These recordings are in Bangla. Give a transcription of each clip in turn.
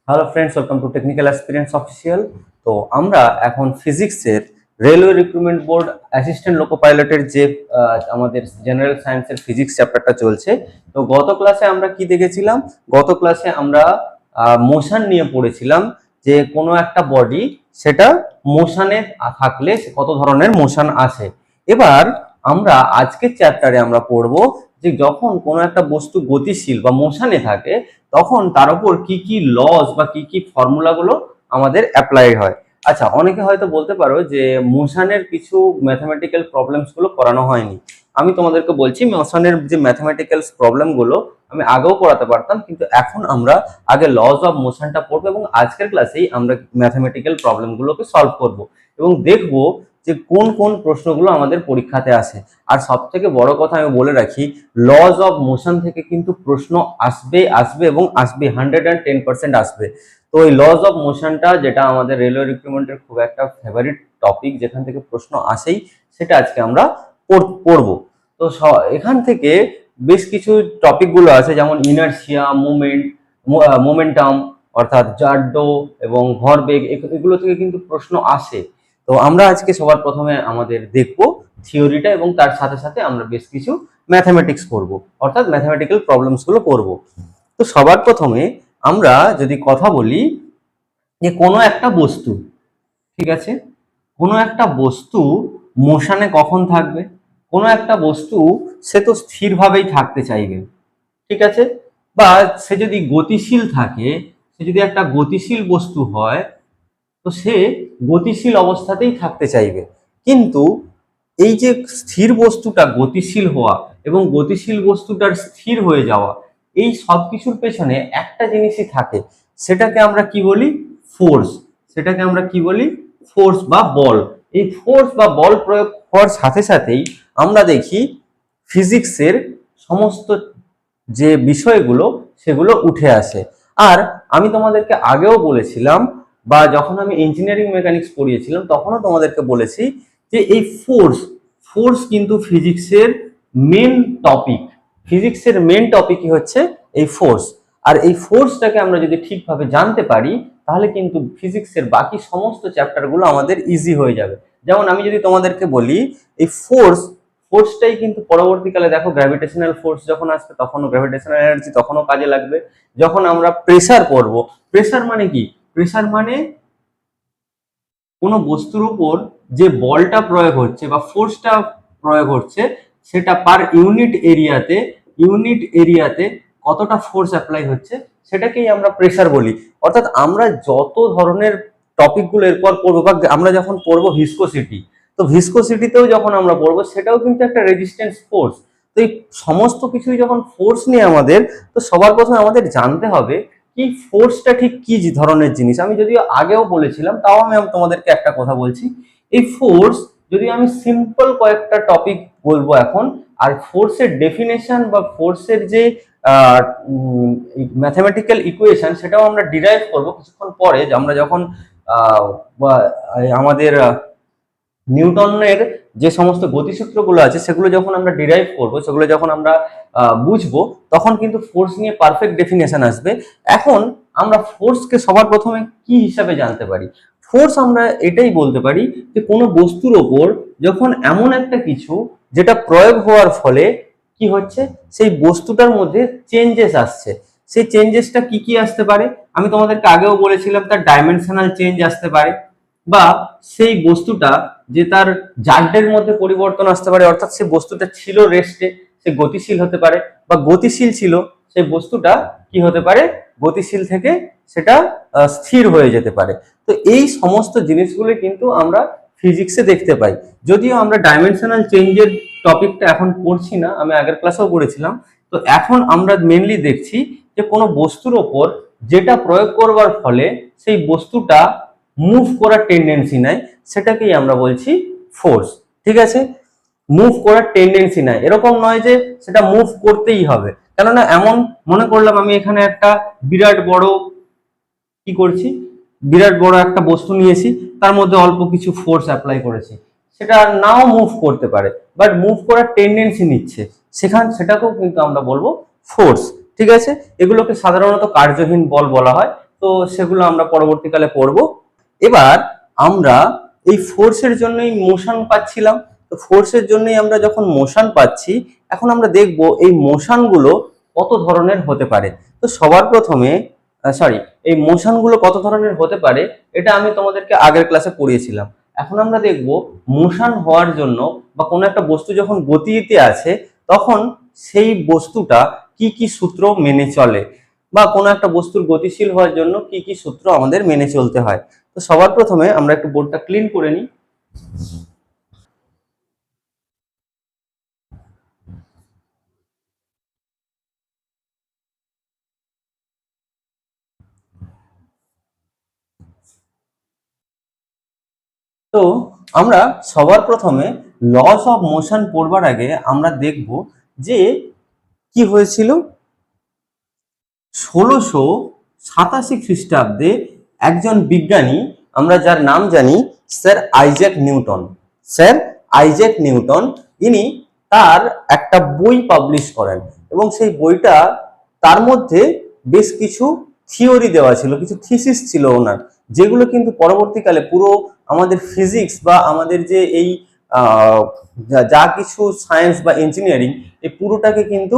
Hello friends, welcome to technical experience official. তো আমরা এখন ফিজিক্সের railway recruitment board assistant loco পাইলটের যে আমাদের জেনারেল সায়েন্সের ফিজিক্স চ্যাপ্টারটা চলছে। তো গত ক্লাসে আমরা কি দেখেছিলাম? গত ক্লাসে আমরা মোশন নিয়ে পড়েছিলাম যে কোনো একটা বডি সেটা মোশনে থাকলে কত ধরনের মোশন আসে। এবার আমরা আজকের চ্যাপ্টারে আমরা পড়বো যে যখন কোনো একটা বস্তু গতিশীল বা মোশনে থাকে তখন তার উপর কি কি লস বা কি কি ফর্মুলাগুলো আমাদের অ্যাপ্লাই হয়। আচ্ছা, অনেকে হয়তো বলতে পারো যে মোশনের কিছু ম্যাথমেটিক্যাল প্রবলেমস গুলো করানো হয়নি। আমি তোমাদেরকে বলছি, মোশনের যে ম্যাথমেটিক্যাল প্রবলেম গুলো আমি আগেও করাতে পারতাম, কিন্তু এখন আমরা আগে লস অফ মোশনটা পড়বো এবং আজকের ক্লাসেই আমরা ম্যাথমেটিক্যাল প্রবলেম গুলোকে সলভ করব এবং দেখবো যে কোন কোন প্রশ্নগুলো আমাদের পরীক্ষাতে আসে। আর সব থেকে বড় কথা আমি বলে রাখি, লজ অফ মোশন থেকে কিন্তু প্রশ্ন আসবে আসবে এবং আসবে 110% আসবে। তো এই লজ অফ মোশনটা, যেটা আমাদের রেলওয়ে রিক্রুটমেন্টের খুব একটা ফেভারিট টপিক, যেখান থেকে প্রশ্ন আসেই, সেটা আজকে আমরা পড়বো। তো এখান থেকে বেশ কিছু টপিকগুলো আছে, যেমন ইনার্শিয়া, মোমেন্টাম অর্থাৎ জাড্ডো এবং ভরবেগ, এগুলো থেকে কিন্তু প্রশ্ন আসে। তো আমরা আজকে সবার প্রথমে আমাদের দেখবো থিওরিটা এবং তার সাথে সাথে আমরা বেশ কিছু ম্যাথামেটিক্স করব, অর্থাৎ ম্যাথামেটিক্যাল প্রবলেমস গুলো করব। তো সবার প্রথমে আমরা যদি কথা বলি যে কোনো একটা বস্তু, ঠিক আছে, কোনো একটা বস্তু মোশনে কখন থাকবে? কোনো একটা বস্তু সে তো স্থিরভাবেই থাকতে চাইবে, ঠিক আছে, বা সে যদি গতিশীল থাকে, সে যদি একটা গতিশীল বস্তু হয়, তো সে গতিশীল অবস্থাতেই থাকতে চাইবে। কিন্তু এই যে স্থির বস্তুটা গতিশীল হওয়া এবং গতিশীল বস্তুটার স্থির হয়ে যাওয়া, এই সব কিছুর পেছনে একটা জিনিসই থাকে, সেটাকে আমরা কি বলি? ফোর্স। সেটাকে আমরা কি বলি? ফোর্স বা বল। এই ফোর্স বা বল প্রয়োগ হওয়ার সাথে সাথেই আমরা দেখি ফিজিক্সের সমস্ত যে বিষয়গুলো সেগুলো উঠে আসে। আর আমি তোমাদেরকে আগেও বলেছিলাম, বা যখন আমি ইঞ্জিনিয়ারিং মেকানিক্স পড়িয়েছিলাম তখনও তোমাদেরকে বলেছি যে এই ফোর্স ফোর্স কিন্তু ফিজিক্সের মেন টপিক। ফিজিক্সের মেন টপিকই হচ্ছে এই ফোর্স। আর এই ফোর্সটাকে আমরা যদি ঠিকভাবে জানতে পারি, তাহলে কিন্তু ফিজিক্সের বাকি সমস্ত চ্যাপ্টারগুলো আমাদের ইজি হয়ে যাবে। যেমন আমি যদি তোমাদেরকে বলি, এই ফোর্সটাই কিন্তু পরবর্তীকালে দেখো, গ্র্যাভিটেশনাল ফোর্স যখন আসবে তখনও গ্র্যাভিটেশনাল এনার্জি তখনও কাজে লাগবে। যখন আমরা প্রেসার পড়বো, প্রেসার মানে কি? প্রেসার মানে কোনো বস্তুর উপর যে বলটা প্রয়োগ হচ্ছে বা ফোর্সটা প্রয়োগ হচ্ছে, সেটা পার ইউনিট এরিয়াতে কতটা ফোর্স অ্যাপ্লাই হচ্ছে, সেটাকেই আমরা প্রেসার বলি। অর্থাৎ আমরা যত ধরনের টপিকগুলো এরপর পড়বো, বা আমরা যখন পড়বো ভিসকোসিটি, তো ভিসকোসিটিতেও যখন আমরা পড়বো, সেটাও কিন্তু একটা রেজিস্ট্যান্স ফোর্স। তো এই সমস্ত কিছুই যখন ফোর্স নিয়ে আমাদের, তো সবার প্রথমে আমাদের জানতে হবে কি ফোর্সটা ঠিক কি ধরনের জিনিস। আমি যদিও আগেও বলেছিলাম, তাও আমি তোমাদেরকে একটা কথা বলছি। এই ফোর্স, যদি আমি সিম্পল কয়েকটা টপিক বলবো এখন, আর ফোর্সের ডেফিনেশন বা ফোর্সের যে ম্যাথমেটিক্যাল ইকুয়েশন, সেটাও আমরা ডিরাইভ করবো কিছুক্ষণ পরে, যে আমরা যখন আমাদের নিউটনের যে সমস্ত গতিসূত্রগুলো আছে সেগুলো যখন আমরা ডিরাইভ করব, সেগুলো যখন আমরা বুঝবো, তখন কিন্তু ফোর্স নিয়ে পারফেক্ট ডেফিনেশন আসবে। এখন আমরা ফোর্সকে সবার প্রথমে কি হিসাবে জানতে পারি? ফোর্স আমরা এটাই বলতে পারি যে কোনো বস্তুর ওপর যখন এমন একটা কিছু যেটা প্রয়োগ হওয়ার ফলে কি হচ্ছে, সেই বস্তুটার মধ্যে চেঞ্জেস আসছে। সেই চেঞ্জেসটা কি কি আসতে পারে? আমি তোমাদেরকে আগেও বলেছিলাম, তার ডাইমেনশনাল চেঞ্জ আসতে পারে, বা সেই বস্তুটা যে তার জাড্ডের মধ্যে পরিবর্তন আসতে পারে, অর্থাৎ সে বস্তুটা ছিল রেস্টে, সে গতিশীল হতে পারে, বা গতিশীল ছিল সেই বস্তুটা কি হতে পারে, গতিশীল থেকে সেটা স্থির হয়ে যেতে পারে। তো এই সমস্ত জিনিসগুলো কিন্তু আমরা ফিজিক্সে দেখতে পাই। যদিও আমরা ডাইমেনশনাল চেঞ্জের টপিকটা এখন পড়ছি না, আমি আগের ক্লাসেও পড়েছিলাম। তো এখন আমরা মেনলি দেখছি যে কোনো বস্তুর ওপর যেটা প্রয়োগ করবার ফলে সেই বস্তুটা মুভ করার টেন্ডেন্সি নেয়, সেটাকেই আমরা বলছি ফোর্স। ঠিক আছে, মুভ করার টেন্ডেন্সি নেয়, এরকম নয় যে সেটা মুভ করতেই হবে। কেননা এমন মনে করলাম আমি এখানে একটা বিরাট বড় কি করছি, বিরাট বড় একটা বস্তু নিয়েছি, তার মধ্যে অল্প কিছু ফোর্স অ্যাপ্লাই করেছি, সেটা নাও মুভ করতে পারে, বাট মুভ করার টেন্ডেন্সি নিচ্ছে, সেটাকেও কিন্তু আমরা বলবো ফোর্স। ঠিক আছে, এগুলোকে সাধারণত কার্যহীন বল বলা হয়। তো তো সেগুলো আমরা পরবর্তীকালে পড়ব। এবার আমরা এই ফোর্সের জন্যই মোশন পাচ্ছিলাম, তো ফোর্সের জন্যই আমরা যখন মোশন পাচ্ছি, এখন আমরা দেখব এই মোশনগুলো কত ধরনের হতে পারে। তো সবার প্রথমে এই মোশনগুলো কত ধরনের হতে পারে এটা আমি তোমাদেরকে আগের ক্লাসে পড়িয়েছিলাম। এখন আমরা দেখব মোশন হওয়ার জন্য বা কোনো একটা বস্তু যখন গতিতে আছে তখন সেই বস্তুটা কি কি সূত্র মেনে চলে, বা কোনো একটা বস্তুর গতিশীল হওয়ার জন্য কি কি সূত্র আমাদের মেনে চলতে হয়। তো সবার প্রথমে আমরা একটু বোর্ডটা ক্লিন করে নিই। তো আমরা সবার প্রথমে লস অফ মোশন পড়বার আগে আমরা দেখব যে কি হয়েছিল 1687 খ্রিস্টাব্দে একজন বিজ্ঞানী, আমরা যার নাম জানি sir Isaac Newton. Sir Isaac Newton ইনি তার একটা বই পাবলিশ করেন, এবং সেই বইটা তার মধ্যে বেশ কিছু থিওরি দেওয়া ছিল, কিছু থিসিস ছিল ওনার, যেগুলো কিন্তু পরবর্তীকালে পুরো আমাদের ফিজিক্স বা আমাদের যে এই যা কিছু সায়েন্স বা ইঞ্জিনিয়ারিং এই পুরোটাকে কিন্তু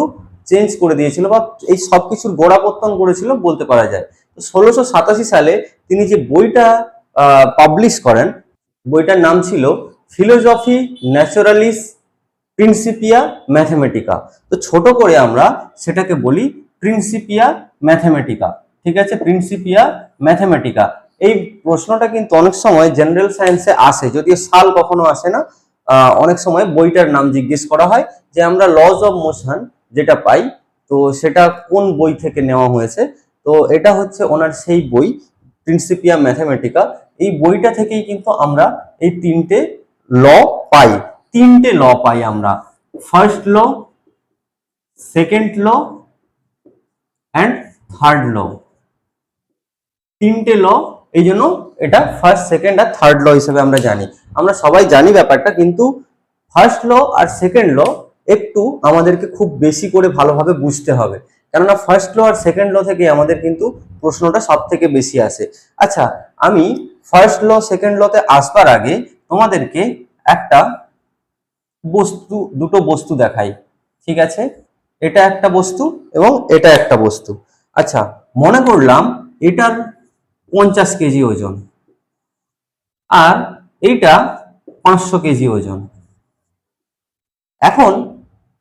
চেঞ্জ করে দিয়েছিল, বা এই সব কিছুর গোড়াপত্তন করেছিল বলতে পারা যায়। তো 1687 সালে তিনি যে বইটা পাবলিশ করেন, বইটার নাম ছিল ফিলোসফি ন্যাচারালিস প্রিন্সিপিয়া ম্যাথমেটিকা। তো ছোট করে আমরা সেটাকে বলি প্রিন্সিপিয়া ম্যাথমেটিকা। ঠিক আছে, প্রিন্সিপিয়া ম্যাথমেটিকা। এই প্রশ্নটা কিন্তু অনেক সময় জেনারেল সায়েন্সে আসে, যদিও সাল কখনো আসে না। অনেক সময় বইটার নাম জিজ্ঞেস করা হয় যে আমরা লজ অফ মোশন যেটা পাই, তো সেটা কোন বই থেকে নেওয়া হয়েছে। তো এটা হচ্ছে ওনার সেই বই প্রিন্সিপিয়া ম্যাথমেটিকা। এই বইটা থেকেই কিন্তু আমরা এই তিনটে ল পাই। তিনটে ল পাই আমরা, first law, second law and third law. তিনটে ল, এই জন্য এটা ফার্স্ট, সেকেন্ড আর থার্ড ল হিসেবে আমরা জানি। আমরা সবাই জানি ব্যাপারটা, কিন্তু ফার্স্ট ল আর সেকেন্ড ল একটু আমাদেরকে খুব বেশি করে ভালোভাবে বুঝতে হবে, কেননা ফার্স্ট ল আর সেকেন্ড ল থেকে আমাদের কিন্তু প্রশ্নটা সব থেকে বেশি আসে। আচ্ছা, আমি ফার্স্ট ল সেকেন্ড লতে আসবার আগে তোমাদেরকে একটা দুটো বস্তু দেখাই। ঠিক আছে, এটা একটা বস্তু এবং এটা একটা বস্তু। আচ্ছা, মনে করলাম এটার 50 কেজি ওজন আর এইটা 500 কেজি ওজন। এখন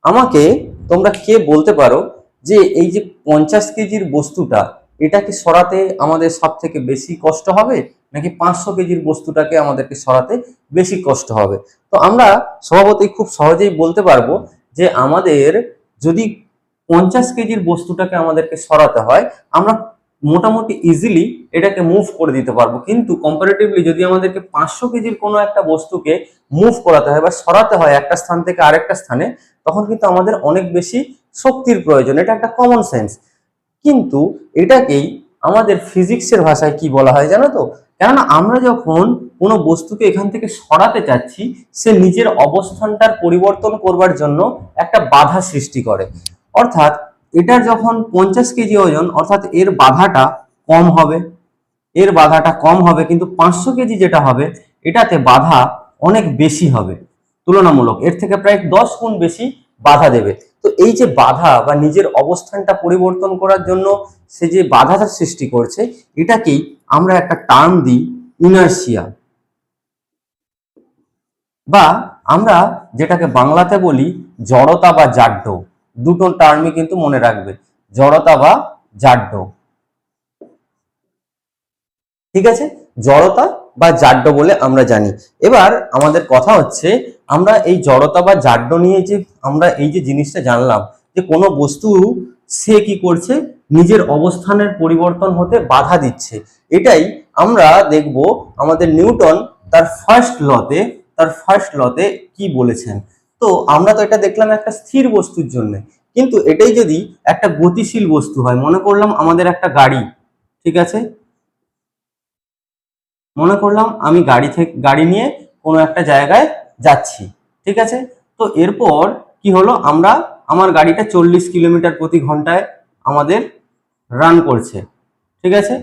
আমাকে তোমরা কে বলতে পারো যে এই যে 50 কেজির বস্তুটা, এটাকে সরাতে আমাদের সব থেকে বেশি কষ্ট হবে নাকি 500 কেজির বস্তুটাকে আমাদেরকে সরাতে বেশি কষ্ট হবে? তো আমরা স্বভাবতই খুব সহজেই বলতে পারবো যে আমাদের যদি 50 কেজির বস্তুটাকে আমাদেরকে সরাতে হয়, আমরা মোটামুটি ইজিলি এটাকে মুভ করে দিতে পারবো। কিন্তু কম্পারেটিভলি যদি আমাদেরকে 500 কেজির কোনো একটা বস্তুকে মুভ করাতে হয় বা সরাতে হয় একটা স্থান থেকে আরেকটা স্থানে, তখন কিন্তু আমাদের অনেক বেশি শক্তির প্রয়োজন। এটা একটা কমন সেন্স। কিন্তু এটাকেই আমাদের ফিজিক্সের ভাষায় কি বলা হয় জানো তো? কেননা আমরা যখন কোনো বস্তুকে এখান থেকে সরাতে চাচ্ছি, সে নিজের অবস্থানটার পরিবর্তন করবার জন্য একটা বাধা সৃষ্টি করে। অর্থাৎ এটার যখন 50 কেজি ওজন, অর্থাৎ এর বাধাটা কম হবে, এর বাধাটা কম হবে, কিন্তু 500 কেজি যেটা হবে এটাতে বাধা অনেক বেশি হবে, তুলনামূলক এর থেকে প্রায় 10 গুণ বেশি বাধা দেবে। তো এই যে বাধা বা নিজের অবস্থানটা পরিবর্তন করার জন্য সে যে বাধাটা সৃষ্টি করছে, এটাকেই আমরা একটা টার্ম দিই ইনার্শিয়া, বা আমরা যেটাকে বাংলাতে বলি জড়তা বা জাড্য। দুটো টার্মই কিন্তু মনে রাখবে, জড়তা বা জাড্য। ঠিক আছে, জড়তা বা জাড্য বলে আমরা জানি। এবার আমাদের কথা হচ্ছে, আমরা এই জড়তা বা জাড্য নিয়ে যে আমরা এই যে জিনিসটা জানলাম যে কোনো বস্তু সে কি করছে, নিজের অবস্থানের পরিবর্তন হতে বাধা দিচ্ছে, এটাই আমরা দেখব আমাদের নিউটন তার ফার্স্ট লতে কি বলেছেন। তো আমরা তো এটা দেখলাম একটা স্থির বস্তুর জন্য, কিন্তু এটাই যদি একটা গতিশীল বস্তু হয়, মনে করলাম আমাদের একটা গাড়ি, ঠিক আছে, মনে করলাম আমি গাড়ি নিয়ে কোনো একটা জায়গায় যাচ্ছি, ঠিক আছে। তো এরপর কি হলো, আমার গাড়িটা 40 কিলোমিটার প্রতি ঘন্টায় আমাদের রান করছে, ঠিক আছে,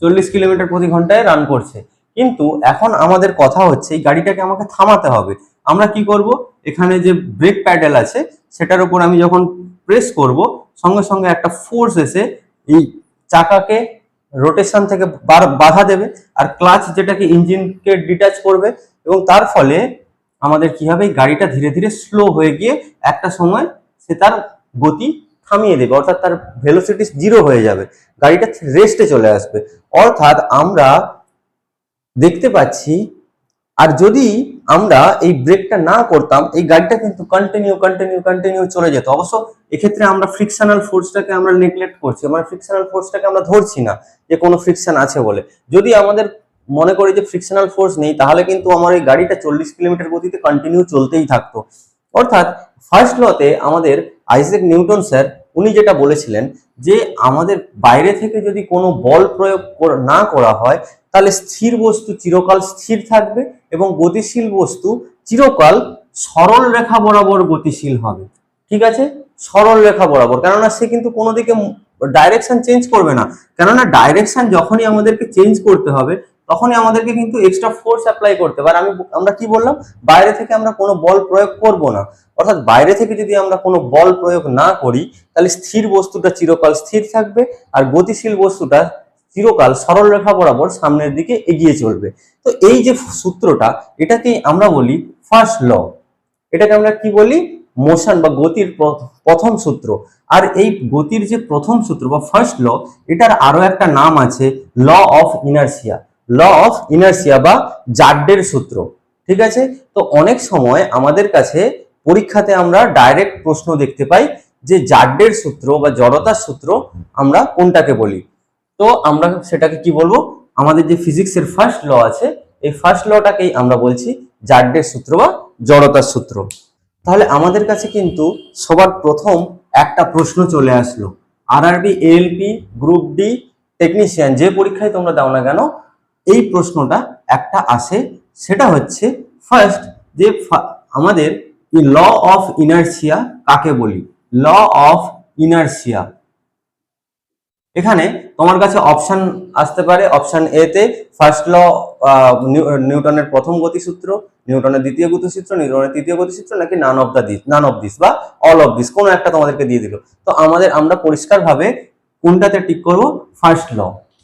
40 কিলোমিটার প্রতি ঘন্টায় রান করছে। কিন্তু এখন আমাদের কথা হচ্ছে এই গাড়িটাকে আমাকে থামাতে হবে। আমরা কি করব, এখানে যে ব্রেক প্যাডেল আছে সেটার উপর আমি যখন প্রেস করব, সঙ্গে সঙ্গে একটা ফোর্স এসে এই চাকাকে রোটেশন থেকে বাধা দেবে, আর ক্লাচ যেটাকে ইঞ্জিনকে ডিটাচ করবে, এবং তার ফলে আমাদের কি হবে, এই গাড়িটা ধীরে ধীরে স্লো হয়ে গিয়ে একটা সময় সে তার গতি থামিয়ে দেবে, অর্থাৎ তার ভেলোসিটি 0 হয়ে যাবে, গাড়িটা রেস্টে চলে আসবে। অর্থাৎ আমরা দেখতে পাচ্ছি, আর যদি আমরা এই ব্রেকটা না করতাম এই গাড়িটা কিন্তু কন্টিনিউ চলে যেত। অবশ্য এক্ষেত্রে আমরা ফ্রিকশনাল ফোর্সটাকে আমরা নেগলেক্ট করছি, আমরা ফ্রিকশনাল ফোর্সটাকে আমরা ধরছি না যে কোনো ফ্রিকশন আছে বলে। যদি আমাদের মনে করি যে ফ্রিকশনাল ফোর্স নেই, তাহলে কিন্তু আমার এই গাড়িটা 40 কিলোমিটার গতিতে কন্টিনিউ চলতেই থাকতো। অর্থাৎ ফার্স্ট লতে আমাদের আইজ্যাক নিউটন স্যার উনি যেটা বলেছিলেন যে আমাদের বাইরে থেকে যদি কোনো বল প্রয়োগ না করা হয়, তাহলে স্থির বস্তু চিরকাল স্থির থাকবে এবং গতিশীল বস্তু চিরকাল সরল রেখা বরাবর গতিশীল হবে। ঠিক আছে, সরল রেখা বরাবর, কেননা সে কিন্তু কোনো দিকে ডাইরেকশন চেঞ্জ করবে না, কেননা ডাইরেকশন যখনই আমাদেরকে চেঞ্জ করতে হবে তখনই আমাদেরকে কিন্তু এক্সট্রা ফোর্স অ্যাপ্লাই করতে হবে। আর আমরা কি বললাম, বাইরে থেকে আমরা কোনো বল প্রয়োগ করব না। অর্থাৎ বাইরে থেকে যদি আমরা কোনো বল প্রয়োগ না করি, তাহলে স্থির বস্তুটা চিরকাল স্থির থাকবে আর গতিশীল বস্তুটা চিরকাল সরল রেখা বরাবর সামনের দিকে এগিয়ে চলবে। তো এই যে সূত্রটা, এটাকেই আমরা বলি ফার্স্ট ল। এটাকে আমরা কি বলি, মোশন বা গতির প্রথম সূত্র। আর এই গতির যে প্রথম সূত্র বা ফার্স্ট ল, এটার আরো একটা নাম আছে law of inertia. Law of inertia বা জাড্ডের সূত্র। ঠিক আছে, তো অনেক সময় আমাদের কাছে পরীক্ষাতে আমরা ডাইরেক্ট প্রশ্ন দেখতে পাই যে জাড্ডের সূত্র বা জড়তার সূত্র আমরা কোনটাকে বলি। তো আমরা সেটাকে কি বলবো, আমাদের যে ফিজিক্সের ফার্স্ট ল আছে এই ফার্স্ট লটাকেই আমরা বলছি জাড্ডের সূত্র বা জড়তার সূত্র। তাহলে আমাদের কাছে কিন্তু সবার প্রথম একটা প্রশ্ন চলে আসলো, RRB, ALP, group D, technician, যে পরীক্ষায় তোমরা দাও না কেন এই প্রশ্নটা একটা আসে। সেটা হচ্ছে ফার্স্ট যে আমাদের ল অফ ইনার্সিয়া কাকে বলি। ল অফ ইনার্সিয়া, এখানে তোমার কাছে অপশন আসতে পারে। অপশন এ তে ফার্স্ট ল নিউটনের প্রথম গতিসূত্র, নিউটনের দ্বিতীয় গতিসূত্র, নিউটনের তৃতীয় গতিসূত্র, নাকি নান অফ দিস বা অল অফ দিস, কোনো একটা তোমাদেরকে দিয়ে দিল। তো আমরা পরিষ্কারভাবে কোনটাতে টিক করব, ফার্স্ট ল।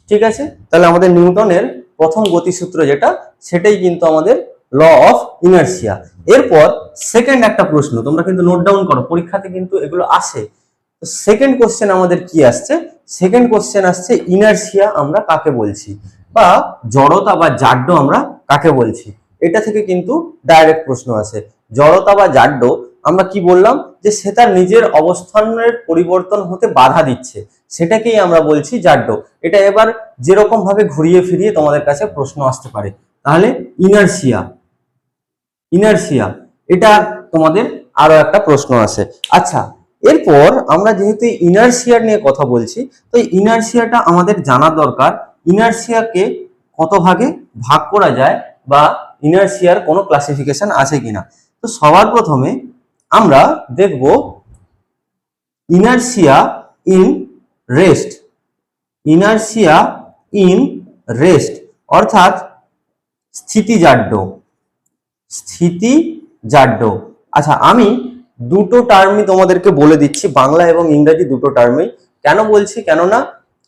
ঠিক আছে, তাহলে আমাদের নিউটনের প্রথম গতিসূত্র যেটা, সেটাই কিন্তু আমাদের ল অফ ইনার্সিয়া। এরপর সেকেন্ড একটা প্রশ্ন তোমরা কিন্তু নোট ডাউন করো, পরীক্ষাতে কিন্তু এগুলো আসে। সেকেন্ড কোশ্চেন আমাদের কি আসছে, সেকেন্ড কোশ্চেন আসছে ইনার্সিয়া আমরা কাকে বলছি, বা জড়তা বা জাড্য আমরা কাকে বলছি। এটা থেকে কিন্তু ডাইরেক্ট প্রশ্ন আসে। জড়তা বা জাড্য আমরা কি বললাম, যে সে তার নিজের অবস্থানের পরিবর্তন হতে বাধা দিচ্ছে, সেটাকেই আমরা বলছি জাড্য। এটা এবার যেরকম ভাবে ঘুরিয়ে ফিরিয়ে তোমাদের কাছে প্রশ্ন আসতে পারে। তাহলে ইনার্সিয়া, ইনার্সিয়া এটা তোমাদের আরো একটা প্রশ্ন আসে। আচ্ছা, এরপর আমরা যেহেতু ইনার্সিয়া নিয়ে কথা বলছি, তো ইনার্সিয়াটা আমাদের জানা দরকার। ইনার্সিয়াকে কত ভাগে ভাগ করা যায় বা ইনার্সিয়ার কোনো ক্লাসিফিকেশন আছে কিনা। তো সবার প্রথমে আমরা দেখব inertia in rest. Inertia in rest অর্থাৎ স্থিতিজাড্য, স্থিতিজাড্য। আচ্ছা, আমি দুটো টার্মই তোমাদেরকে বলে দিচ্ছি, বাংলা এবং ইংরেজি দুটো টার্মই। কেন বলছি, কেননা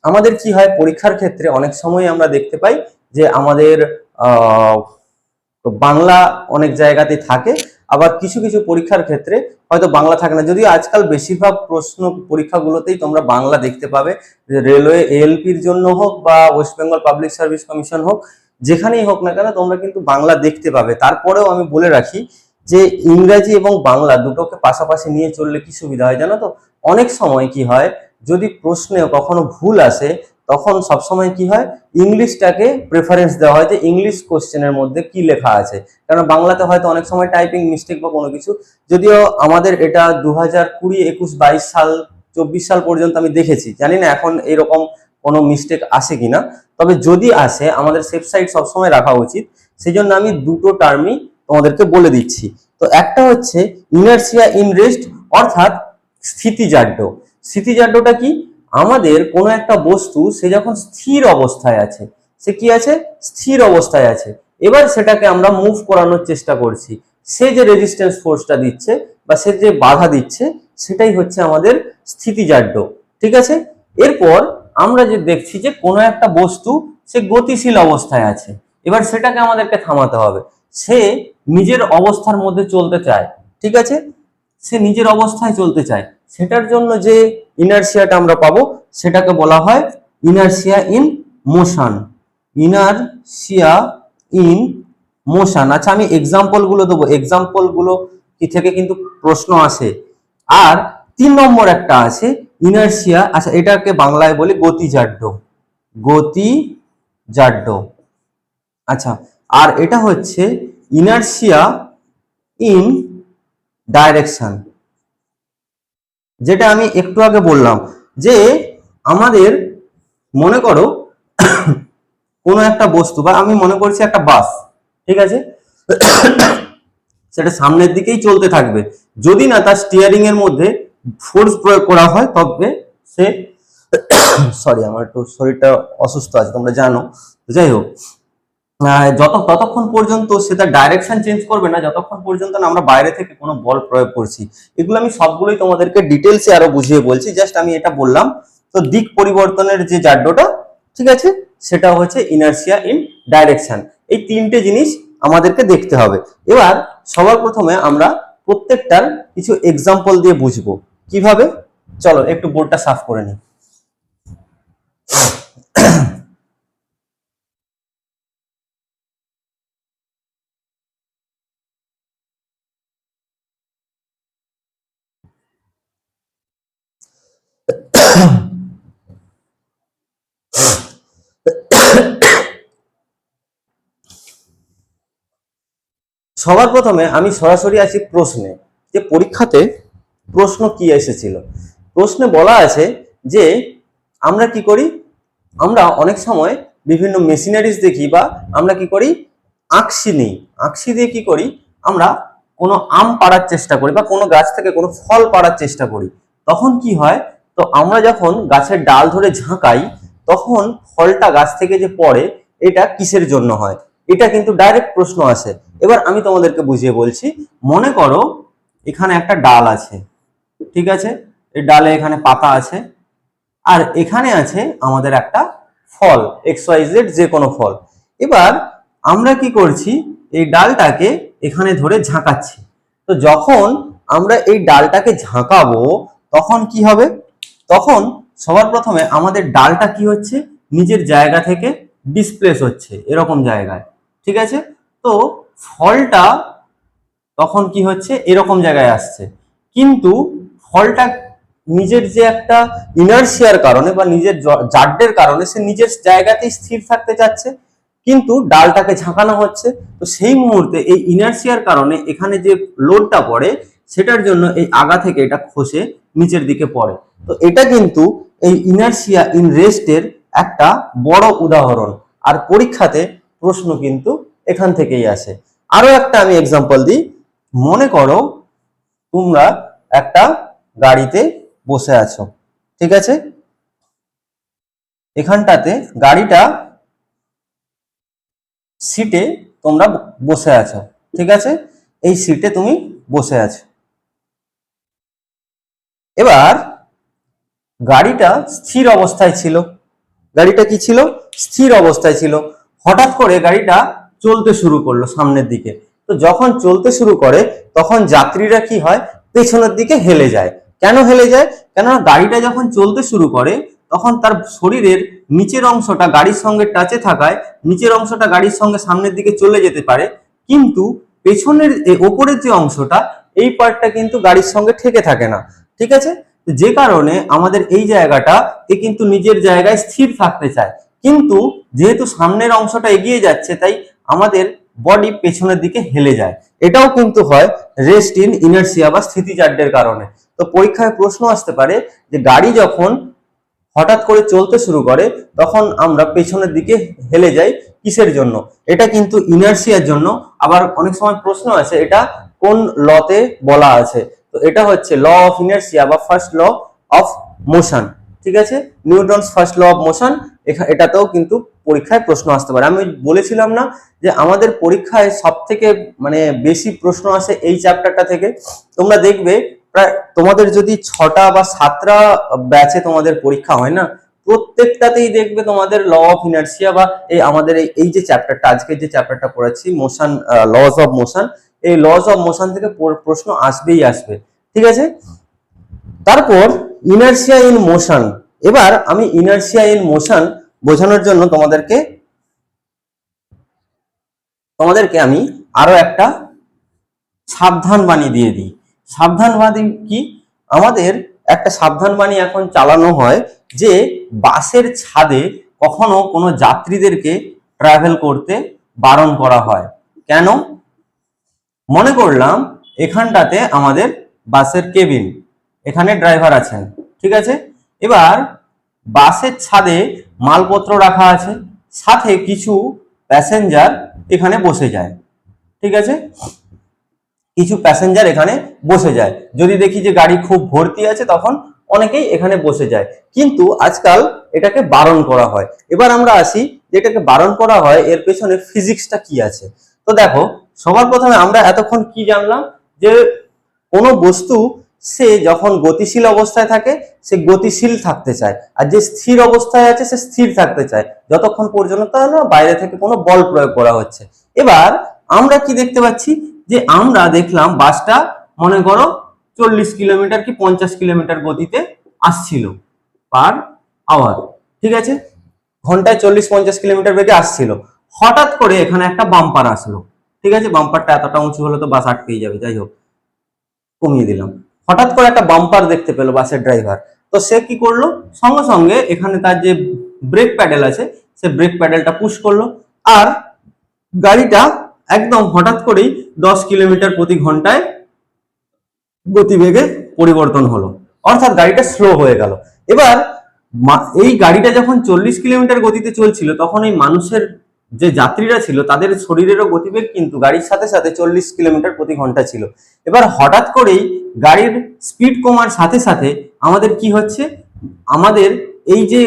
আমাদের কি হয় পরীক্ষার ক্ষেত্রে অনেক সময় আমরা দেখতে পাই যে আমাদের বাংলা অনেক জায়গাতে থাকে, আবার কিছু কিছু পরীক্ষার ক্ষেত্রে হয়তো বাংলা থাকে না। যদিও আজকাল বেশিরভাগ প্রশ্ন পরীক্ষাগুলোতেই তোমরা বাংলা দেখতে পাবে, রেলওয়ে এএলপির জন্য হোক বা West Bengal public service commission হোক, যেখানেই হোক না কেন তোমরা কিন্তু বাংলা দেখতে পাবে। তারপরেও আমি বলে রাখি যে ইংরাজি এবং বাংলা দুটোকে পাশাপাশি নিয়ে চললে কি সুবিধা হয় জানো তো। অনেক সময় কি হয়, যদি প্রশ্নে কখনো ভুল আসে তখন সবসময় কি হয়, ইংলিশটাকে প্রেফারেন্স দেওয়া হয় যে ইংলিশ কোশ্চেনের মধ্যে কি লেখা আছে, কারণ বাংলাতে হয়তো অনেক সময় টাইপিং মিস্টেক বা কোনো কিছু। যদিও আমাদের এটা 2020, 21, 22 সাল 24 সাল পর্যন্ত আমি দেখেছি, জানি না এখন এরকম কোনো মিস্টেক আসে কিনা, তবে যদি আসে আমাদের সেফ সাইড সবসময় রাখা উচিত। সেই জন্য আমি দুটো টার্মই তোমাদেরকে বলে দিচ্ছি। তো একটা হচ্ছে ইনার্সিয়া ইন রেস্ট অর্থাৎ স্থিতিজাড্য। স্থিতিজাড্যটা কি, আমাদের কোনো একটা বস্তু সে যখন স্থির অবস্থায় আছে, সে কি আছে, স্থির অবস্থায় আছে, এবার সেটাকে আমরা মুভ করানোর চেষ্টা করছি, সে যে রেজিস্ট্যান্স ফোর্সটা দিচ্ছে বা সে যে বাধা দিচ্ছে সেটাই হচ্ছে আমাদের স্থিতিজাড্য। ঠিক আছে, এরপর আমরা যে দেখছি যে কোনো একটা বস্তু সে গতিশীল অবস্থায় আছে, এবার সেটাকে আমাদেরকে থামাতে হবে, সে নিজের অবস্থার মধ্যে চলতে চায়। ঠিক আছে, সে নিজের অবস্থায় চলতে চায়, সেটার জন্য যে ইনারশিয়াটা আমরা পাবো সেটাকে বলা হয় inertia in motion. Inertia in motion. আচ্ছা, আমি এক্সাম্পল গুলো দেবো, এক্সাম্পল গুলো কি থেকে কিন্তু প্রশ্ন আসে। আর 3 নম্বর একটা আছে ইনারশিয়া, আচ্ছা এটাকে বাংলায় বলি গতিজাড্য, গতিজাড্য। আচ্ছা, আর এটা হচ্ছে ইনারশিয়া ইন ডাইরেকশন, যেটা আমি একটু আগে বললাম যে আমাদের মনে করো কোনো একটা বস্তু, বা আমি মনে করছি একটা বাস, ঠিক আছে, সেটা সামনের দিকেই চলতে থাকবে, যদি না তার স্টিয়ারিং এর মধ্যে ফোর্স প্রয়োগ করা হয় তবে সে সরি আমার একটু শরীরটা অসুস্থ আছে তোমরা জানো, যাই হোক, ততক্ষণ পর্যন্ত সে তার ডাইরেকশন চেঞ্জ করবে না যতক্ষণ পর্যন্ত না আমরা বাইরে থেকে কোনো বল প্রয়োগ করছি। এগুলো আমি সবগুলোই তোমাদেরকে ডিটেলসে আরো বুঝিয়ে বলছি, জাস্ট আমি এটা বললাম। তো দিক পরিবর্তনের যে জাড্যটা, ঠিক আছে, সেটা হচ্ছে ইনারশিয়া ইন ডাইরেকশন। এই 3টে জিনিস আমাদেরকে দেখতে হবে। এবার সবার প্রথমে আমরা প্রত্যেকটার কিছু এক্সাম্পল দিয়ে বুঝবো কিভাবে। চলো একটু বোর্ডটা সাফ করে নিই। সবার প্রথমে আমি সরাসরি আসি প্রশ্নে, যে পরীক্ষাতে প্রশ্ন কি এসেছিল। প্রশ্নে বলা আছে যে আমরা কি করি, আমরা অনেক সময় বিভিন্ন মেশিনারিজ দেখি, বা আমরা কি করি, আঁকশি নেই, আঁকশি দিয়ে কি করি, আমরা কোনো আম পাড়ার চেষ্টা করি বা কোনো গাছ থেকে কোনো ফল পাড়ার চেষ্টা করি। তখন কি হয়, তো আমরা যখন গাছের ডাল ধরে ঝাঁকাই তখন ফলটা গাছ থেকে যে পড়ে এটা কিসের জন্য হয়, এটা কিন্তু ডাইরেক্ট প্রশ্ন আসে। এবার আমি তোমাদেরকে বুঝিয়ে বলছি। মনে করো এখানে একটা ডাল আছে, ঠিক আছে, এই ডালে এখানে পাতা আছে, আর এখানে আছে আমাদের একটা ফল XYZ, যে কোনো ফল। এবার আমরা কি করছি, এই ডালটাকে এখানে ধরে ঝাঁকাচ্ছি। তো যখন আমরা এই ডালটাকে ঝাঁকাবো তখন কি হবে, তখন সবার প্রথমে আমাদের ডালটা কি হচ্ছে, নিজের জায়গা থেকে ডিসপ্লেস হচ্ছে এরকম জায়গায়, ঠিক আছে। তো ফলটা তখন কি হচ্ছে, এরকম জায়গায় আসছে, কিন্তু ফলটা নিজের যে একটা ইনার্শিয়ার কারণে বা নিজের জাড্যের কারণে সে নিজের জায়গাতেই স্থির থাকতে চাচ্ছে, কিন্তু ডালটাকে ঝাঁকানো হচ্ছে। তো সেই মুহূর্তে এই ইনার্শিয়ার কারণে এখানে যে লোডটা পড়ে সেটার জন্য এই আগা থেকে এটা খসে নিচের দিকে পড়ে। তো এটা কিন্তু এই ইনার্শিয়া ইন রেস্টের একটা বড় উদাহরণ, আর পরীক্ষাতে প্রশ্ন কিন্তু এখান থেকেই আসে। আরো একটা আমি এক্সাম্পল দিই। মনে করো তোমরা একটা গাড়িতে বসে আছো, ঠিক আছে, এখানটাতে গাড়িটা সিটে তোমরা বসে আছো, ঠিক আছে, এই সিটে তুমি বসে আছো। এবার গাড়িটা স্থির অবস্থায় ছিল, গাড়িটা কি ছিল, স্থির অবস্থায় ছিল। হঠাৎ করে গাড়িটা চলতে শুরু করলো সামনের দিকে। তো যখন চলতে শুরু করে তখন যাত্রীরা কি হয়, পেছনের দিকে হেলে যায়। কেন হেলে যায়, কেননা গাড়িটা যখন চলতে শুরু করে তখন তার শরীরের নিচের অংশটা গাড়ির সঙ্গে টাচে থাকায় নিচের অংশটা গাড়ির সঙ্গে সামনের দিকে চলে যেতে পারে, কিন্তু পেছনের ওপরের যে অংশটা এই পার্টটা কিন্তু গাড়ির সঙ্গে ঠেকে থাকে না, ঠিক আছে। যে কারণে আমাদের এই জায়গাটা কিন্তু নিজের জায়গায় স্থির থাকতে চায়, কিন্তু যেহেতু সামনের অংশটা এগিয়ে যাচ্ছে তাই আমাদের বডি পেছনের দিকে হেলে যায়। এটাও কিন্তু হয় রেস্ট ইন ইনার্সিয়া বা স্থিতিজাড্যের কারণে। তো পরীক্ষায় প্রশ্ন আসতে পারে যে গাড়ি যখন হঠাৎ করে চলতে শুরু করে তখন আমরা পেছনের দিকে হেলে যাই কিসের জন্য, এটা কিন্তু ইনার্সিয়ার জন্য। আবার অনেক সময় প্রশ্ন আছে এটা কোন লতে বলা আছে, তো এটা হচ্ছে ল অফ ইনার্সিয়া বা ফার্স্ট ল অফ মোশন। ঠিক আছে, Newton's first law of motion, এটাতেও কিন্তু পরীক্ষায় প্রশ্ন আসতে পারে। আমি বলেছিলাম না যে আমাদের পরীক্ষায় সব থেকে মানে বেশি প্রশ্ন আসে এই চ্যাপ্টারটা থেকে। তোমরা দেখবে প্রায় তোমাদের যদি 6টা বা 7টা ব্যাচে তোমাদের পরীক্ষা হয় না, প্রত্যেকটাতেই দেখবে তোমাদের ল অফ ইনার্সিয়া বা এই আমাদের এই যে চ্যাপ্টারটা, আজকে যে চ্যাপ্টারটা পড়াচ্ছি মোশন, লজ অফ মোশন, এই লজ অফ মোশন থেকে প্রশ্ন আসবেই আসবে। ঠিক আছে, তারপর ইনার্সিয়া ইন মোশন। এবার আমি ইনার্সিয়া ইন মোশন বোঝানোর জন্য তোমাদেরকে আমি আরো একটা সাবধান বাণী দিয়ে দিই। সাবধান বাণী কি? আমাদের একটা সাবধান বাণী এখন চালানো হয় যে বাসের ছাদে কখনো কোনো যাত্রীদেরকে ট্রাভেল করতে বারণ করা হয়। কেন? মনে করলাম এখানটাতে আমাদের বাসের কেবিন, এখানে ড্রাইভার আছেন, ঠিক আছে, এবার বাসের ছাদে মালপত্র রাখা আছে, সাথে কিছু প্যাসেঞ্জার এখানে বসে যায়, ঠিক আছে, কিছু প্যাসেঞ্জার এখানে বসে যায়। যদি দেখি যে গাড়ি খুব ভর্তি আছে তখন অনেকেই এখানে বসে যায়, কিন্তু আজকাল এটাকে বারণ করা হয়। এবার আমরা আসি যে এটাকে বারণ করা হয় এর পেছনে ফিজিক্সটা কি আছে। তো দেখো, সবার প্রথমে আমরা এতক্ষণ কি জানলাম যে কোনো বস্তু সে যখন গতিশীল অবস্থায় থাকে সে গতিশীল থাকতে চায়, আর যে স্থির অবস্থায় আছে সে স্থির থাকতে চায় যতক্ষণ পর্যন্ত না বাইরে থেকে কোনো বল প্রয়োগ করা হচ্ছে। এবার আমরা কি দেখতে পাচ্ছি যে আমরা দেখলাম বাসটা মনে করো 40 কিলোমিটার কি 50 কিলোমিটার গতিতে আসছিল পার আওয়ার, ঠিক আছে, ঘন্টায় 40-50 কিলোমিটার বেগে আসছিল। হঠাৎ করে এখানে একটা বাম্পার আসলো, ঠিক আছে, বাম্পারটা এতটা উঁচু হলে তো বাস আটকেই যাবে, যাই হোক কমিয়ে দিলাম। হঠাৎ করে একটা বাম্পার দেখতে পেলো বাসের ড্রাইভার, তো সে কি করলো, সঙ্গে সঙ্গে এখানে তার যে ব্রেক প্যাডেল আছে সে ব্রেক প্যাডেলটা পুশ করলো, আর গাড়িটা একদম হঠাৎ করেই 10 কিলোমিটার প্রতি ঘন্টায় গতিবেগে পরিবর্তন হলো, অর্থাৎ গাড়িটা স্লো হয়ে গেল। এবার এই গাড়িটা যখন 40 কিলোমিটার গতিতে চলছিল তখন এই মানুষের যে যাত্রীরা ছিল তাদের শরীরেরও গতিবেগ কিন্তু গাড়ির সাথে সাথে 40 কিলোমিটার প্রতি ঘন্টা ছিল। এবার হঠাৎ করেই গাড়ির স্পিড কমার সাথে সাথে আমাদের কি হচ্ছে, আমাদের এই যে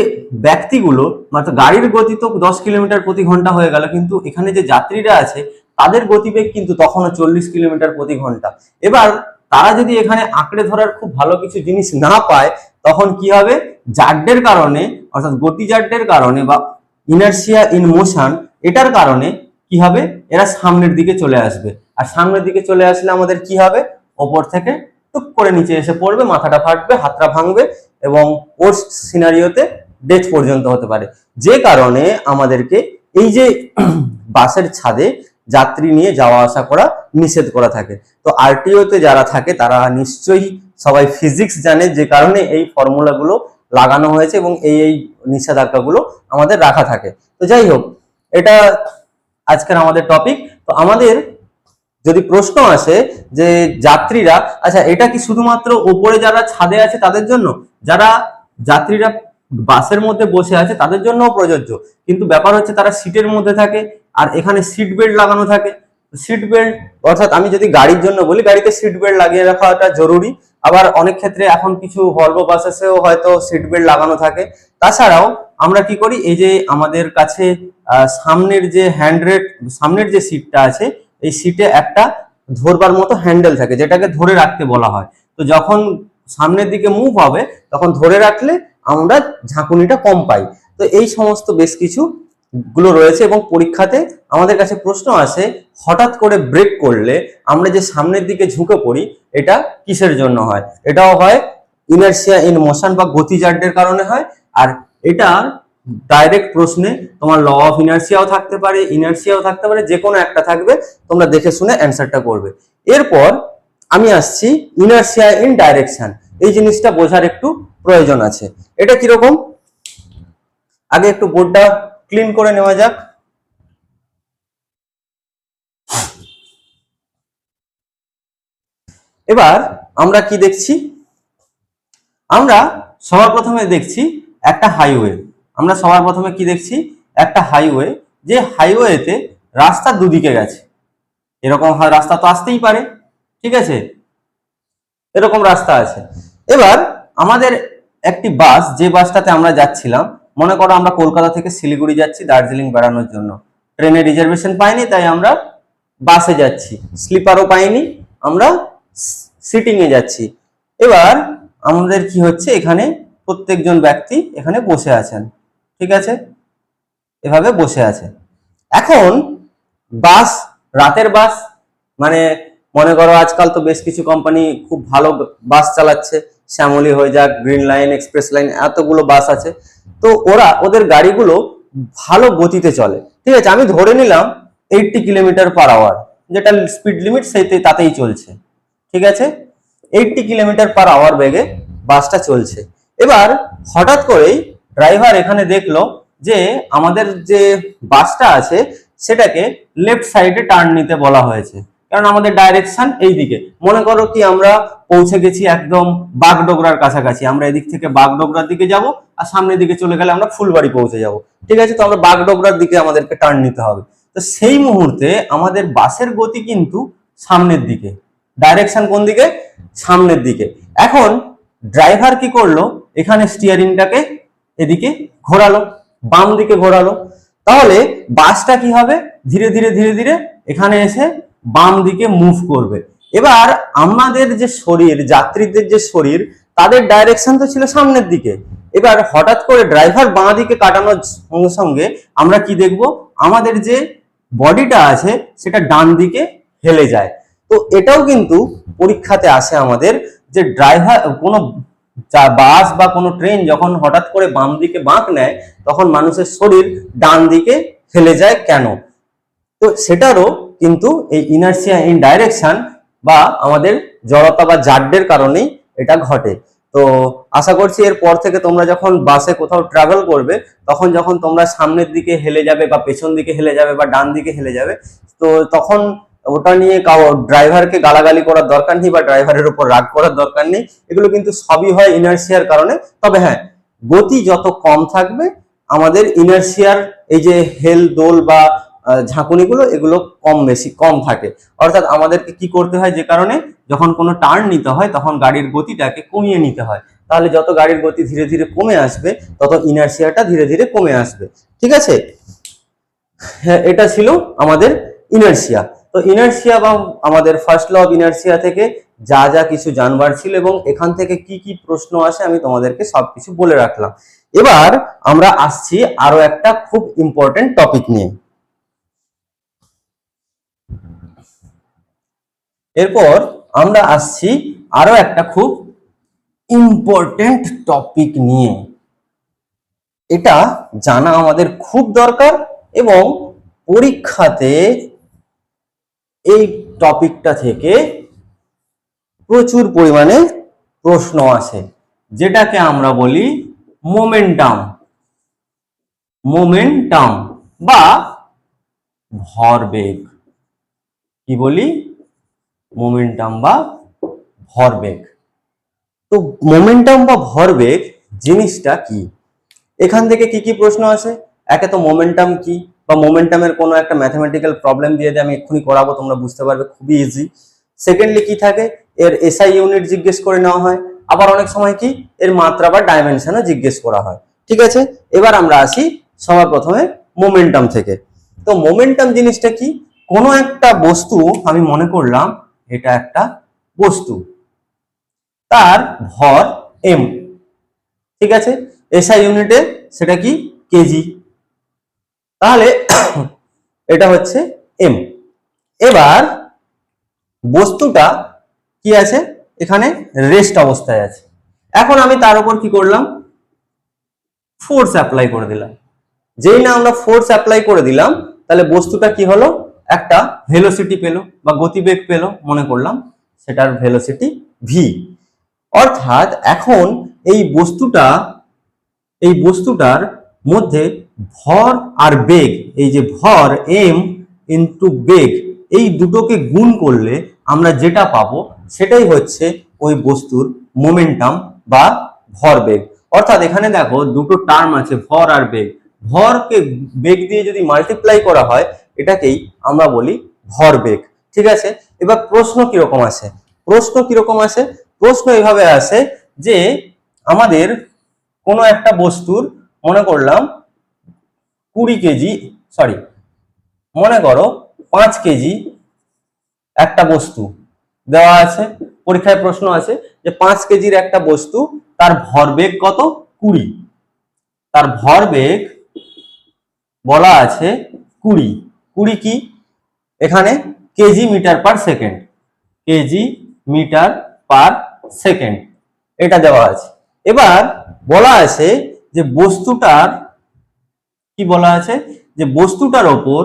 ব্যক্তিগুলো মাত্র গাড়ির গতি তো 10 কিলোমিটার প্রতি ঘন্টা হয়ে গেল, কিন্তু এখানে যে যাত্রীরা আছে তাদের গতিবেগ কিন্তু তখনও 40 কিলোমিটার প্রতি ঘন্টা। এবার তারা যদি এখানে আঁকড়ে ধরার খুব ভালো কিছু জিনিস না পায় তখন কি হবে, জাড্ডের কারণে অর্থাৎ গতি জাড্ডের কারণে বা ইনার্সিয়া ইন মোশন এটার কারণে কি হবে, এরা সামনের দিকে চলে আসবে, আর সামনের দিকে চলে আসলে আমাদের কি হবে, ওপর থেকে টুক করে নিচে এসে পড়বে, মাথাটা ফাটবে, হাতটা ভাঙবে এবং ওর্স্ট সিনারিওতে ডেথ পর্যন্ত হতে পারে। যে কারণে আমাদেরকে এই যে বাসের ছাদে যাত্রী নিয়ে যাওয়া আসা করা নিষেধ করা থাকে। তো আরটিও তে যারা থাকে তারা নিশ্চয়ই সবাই ফিজিক্স জানে, যে কারণে এই ফর্মুলাগুলো লাগানো হয়েছে এবং এই নিষেধাজ্ঞাগুলো আমাদের রাখা থাকে। তো যাই হোক, এটা আজকের আমাদের টপিক। তো আমাদের যদি প্রশ্ন আসে যে যাত্রীরা, আচ্ছা এটা কি শুধুমাত্র উপরে যারা ছাদে আছে তাদের জন্য, যারা যাত্রীরা বাসের মধ্যে বসে আছে তাদের জন্যও প্রযোজ্য, কিন্তু ব্যাপার হচ্ছে তারা সিটের মধ্যে থাকে আর এখানে সিট বেল্ট লাগানো থাকে। সিট বেল্ট অর্থাৎ আমি যদি গাড়ির জন্য বলি, গাড়িতে সিট বেল্ট লাগিয়ে রাখাটা জরুরি, আবার অনেক ক্ষেত্রে এখন কিছু ভলভো বাসেও হয়তো সিট বেল্ট লাগানো থাকে। তাছাড়াও আমরা কি করি, এই যে আমাদের কাছে সামনের যে সামনের যে সিটটা আছে এই সিটে একটা ধরবার মতো হ্যান্ডেল থাকে যেটাকে ধরে রাখতে বলা হয়। তো যখন সামনের দিকে মুভ হবে তখন ধরে রাখলে আমরা ঝাঁকুনিটা কম পাই। তো এই সমস্ত বেশ কিছু গুলো রয়েছে এবং পরীক্ষাতে আমাদের কাছে প্রশ্ন আসে হঠাৎ করে ব্রেক করলে আমরা যে সামনের দিকে ঝুঁকে পড়ি এটা কিসের জন্য হয়। এটাও হয় ইনার্সিয়া ইন মোশন বা গতিজাড্যের কারণে হয়। আর এটা ডাইরেক্ট প্রশ্নে তোমার ল অফ ইনার্সিয়াও থাকতে পারে, ইনার্সিয়াও থাকতে পারে, যে কোনো একটা থাকবে, তোমরা দেখে শুনে অ্যান্সারটা করবে। এরপর আমি আসছি ইনার্সিয়া ইন ডাইরেকশন। এই জিনিসটা বোঝার একটু প্রয়োজন আছে। এটা কিরকম, আগে একটু বোর্ডটা ক্লিন করে নেওয়া যাক। এবার আমরা কি দেখছি, আমরা সবার প্রথমে দেখছি একটা হাইওয়ে। আমরা সবার প্রথমে কি দেখছি, একটা হাইওয়ে, যে হাইওয়েতে রাস্তা দুদিকে গেছে, এরকম রাস্তা তো আসতেই পারে, ঠিক আছে, এরকম রাস্তা আছে। এবার আমাদের একটি বাস, যে বাসটাতে আমরা যাচ্ছিলাম, মনে করো আমরা কলকাতা থেকে শিলিগুড়ি যাচ্ছি দার্জিলিং বেড়ানোর জন্য, ট্রেনে রিজার্ভেশন পাইনি তাই আমরা বাসে যাচ্ছি, স্লিপারও পাইনি, আমরা সিটিং এ যাচ্ছি। এবার আমাদের কি হচ্ছে, এখানে প্রত্যেকজন ব্যক্তি এখানে বসে আছেন, ঠিক আছে, এভাবে বসে আছে। এখন বাস, রাতের বাস, মানে মনে করো আজকাল তো বেশ কিছু কোম্পানি খুব ভালো বাস চালাচ্ছে, শ্যামলী হয়ে যাক, গ্রিন লাইন, এক্সপ্রেস লাইন, এতগুলো বাস আছে। তো ওদের গাড়িগুলো ভালো গতিতে চলে, ঠিক আছে, আমি ধরে নিলাম 80 কিলোমিটার/আওয়ার, যেটা স্পিড লিমিট তাতেই চলছে, ঠিক আছে, 80 কিলোমিটার/আওয়ার বেগে বাসটা চলছে। এবার হঠাৎ করেই ড্রাইভার এখানে দেখলো যে আমাদের যে বাসটা আছে সেটাকে লেফট সাইডে টার্ন নিতে বলা হয়েছে, কারণ আমাদের ডাইরেকশন এই দিকে। মনে করো কি আমরা পৌঁছে গেছি একদম বাগডোগরার কাছাকাছি, আমরা এদিক থেকে বাগডোগরার দিকে যাব, আর সামনের দিকে চলে গেলে আমরা ফুলবাড়ি পৌঁছে যাব, ঠিক আছে, তো আমরা বাগডোগরার দিকে আমাদেরকে টার্ন নিতে হবে। তো সেই মুহূর্তে আমাদের বাসের গতি কিন্তু সামনের দিকে, ডাইরেকশন কোন দিকে, সামনের দিকে। এখন ড্রাইভার কি করলো, এখানে স্টিয়ারিংটাকে এদিকে ঘোরালো, বাম দিকে ঘোরালো, তাহলে বাসটা কি হবে, ধীরে ধীরে ধীরে ধীরে এখানে এসে বাম দিকে মুভ করবে। এবার আমাদের যে শরীর, যাত্রীদের যে শরীর, তাদের ডাইরেকশন তো ছিল সামনের দিকে। এবার হঠাৎ করে ড্রাইভার বাঁ দিকে কাটানোর সঙ্গে সঙ্গে আমরা কি দেখব, আমাদের যে বডিটা আছে সেটা ডান দিকে হেলে যায়। তো এটাও কিন্তু পরীক্ষাতে আসে আমাদের, যে ড্রাইভার কোনো বাস বা কোনো ট্রেন যখন হঠাৎ করে বাম দিকে বাঁক নেয় তখন মানুষের শরীর ডান দিকে হেলে যায় কেন। তো সেটারও কিন্তু এই ইনার্সিয়া ইন ডাইরেকশন বা আমাদের জড়তা বা জাড্যের কারণেই এটা ঘটে। তো আশা করছি এরপর থেকে তোমরা যখন বাসে কোথাও ট্রাভেল করবে তখন যখন তোমরা সামনের দিকে হেলে যাবে বা পেছন দিকে হেলে যাবে বা ডান দিকে হেলে যাবে, তো তখন ওটা নিয়ে ড্রাইভারকে গালাগালি করার দরকার নেই বা ড্রাইভারের উপর রাগ করার দরকার নেই, এগুলো কিন্তু সবই হয় ইনার্সিয়ার কারণে। তবে হ্যাঁ, গতি যত কম থাকবে আমাদের ইনার্সিয়ার এই যে হেল দোল বা ঝাঁকুনিগুলো এগুলো কম থাকে। অর্থাৎ আমাদেরকে কি করতে হয়, যে কারণে যখন কোনো টার্ন নিতে হয় তখন গাড়ির গতিটাকে কমিয়ে নিতে হয়, তাহলে যত গাড়ির গতি ধীরে ধীরে কমে আসবে তত ইনার্সিয়াটা ধীরে ধীরে কমে আসবে, ঠিক আছে। হ্যাঁ, এটা ছিল আমাদের ইনার্সিয়া। তো ইনার্সিয়া বা আমাদের ফার্স্ট ল অফ ইনার্সিয়া থেকে যা যা কিছু জানবার ছিল এবং এখান থেকে কি কি প্রশ্ন আসে আমি তোমাদেরকে সবকিছু বলে রাখলাম। এবার আমরা আসছি আরো একটা খুব ইম্পর্টেন্ট টপিক নিয়ে। এরপর আমরা আসছি আরো একটা খুব ইম্পর্টেন্ট টপিক নিয়ে, এটা জানা আমাদের খুব দরকার এবং পরীক্ষাতে এই টপিকটা থেকে প্রচুর পরিমাণে প্রশ্ন আসে, যেটাকে আমরা বলি মোমেন্টাম। মোমেন্টাম বা ভরবেগ, কি বলি, মোমেন্টাম বা ভরবেগ। তো মোমেন্টাম বা ভরবেগ জিনিসটা কি, এখান থেকে কি কি প্রশ্ন আসে। একে তো মোমেন্টাম কি, বা মোমেন্টামের কোনো একটা ম্যাথমেটিক্যাল প্রবলেম দিয়ে আমি এক্ষুনি করাবো, তোমরা বুঝতে পারবে, খুবই ইজি। সেকেন্ডলি কি থাকে, এর এসআই ইউনিট জিজ্ঞেস করে নেওয়া হয়, আবার অনেক সময় কি এর মাত্রা বা ডাইমেনশনও জিজ্ঞেস করা হয়, ঠিক আছে। এবার আমরা আসি সবার প্রথমে মোমেন্টাম থেকে। তো মোমেন্টাম জিনিসটা কি, কোনো একটা বস্তু, আমি মনে করলাম এটা একটা বস্তু, তার ভর এম, ঠিক আছে, এসআই ইউনিটে সেটা কি, কেজি, তাহলে এটা হচ্ছে এম। এবার বস্তুটা কি আছে, এখানে রেস্ট অবস্থায় আছে। এখন আমি তার উপর কি করলাম, ফোর্স অ্যাপ্লাই করে দিলাম। যেই না আমরা ফোর্স অ্যাপ্লাই করে দিলাম তাহলে বস্তুটা কি হলো, একটা ভেলোসিটি পেলো বা গতিবেগ পেলো, মনে করলাম সেটার ভেলোসিটি ভি। অর্থাৎ এখন এই বস্তুটার মধ্যে ভর আর বেগ, এই যে ভর এম ইন্টু বেগ, এই দুটোকে গুণ করলে আমরা যেটা পাবো সেটাই হচ্ছে ওই বস্তুর মোমেন্টাম বা ভরবেগ। অর্থাৎ এখানে দেখো দুটো টার্ম আছে, ভর আর বেগ। ভরকে বেগ দিয়ে যদি মাল্টিপ্লাই করা হয় এটাকেই আমরা বলি ভরবেগ, ঠিক আছে। এবার প্রশ্ন কিরকম আসে, প্রশ্ন এভাবে আসে যে আমাদের কোনো একটা বস্তুর মনে করলাম 20 কেজি, সরি মনে করো 5 কেজি একটা বস্তু দেওয়া আছে, পরীক্ষায় প্রশ্ন আছে যে 5 কেজির একটা বস্তু, তার ভরবেগ কত? 20। তার ভরবেগ বলা আছে 20। 20 কি? এখানে KG metre per second, KG metre per second এটা দেওয়া আছে। এবার বলা আছে যে বস্তুটার কি বলা আছে, যে বস্তুটার ওপর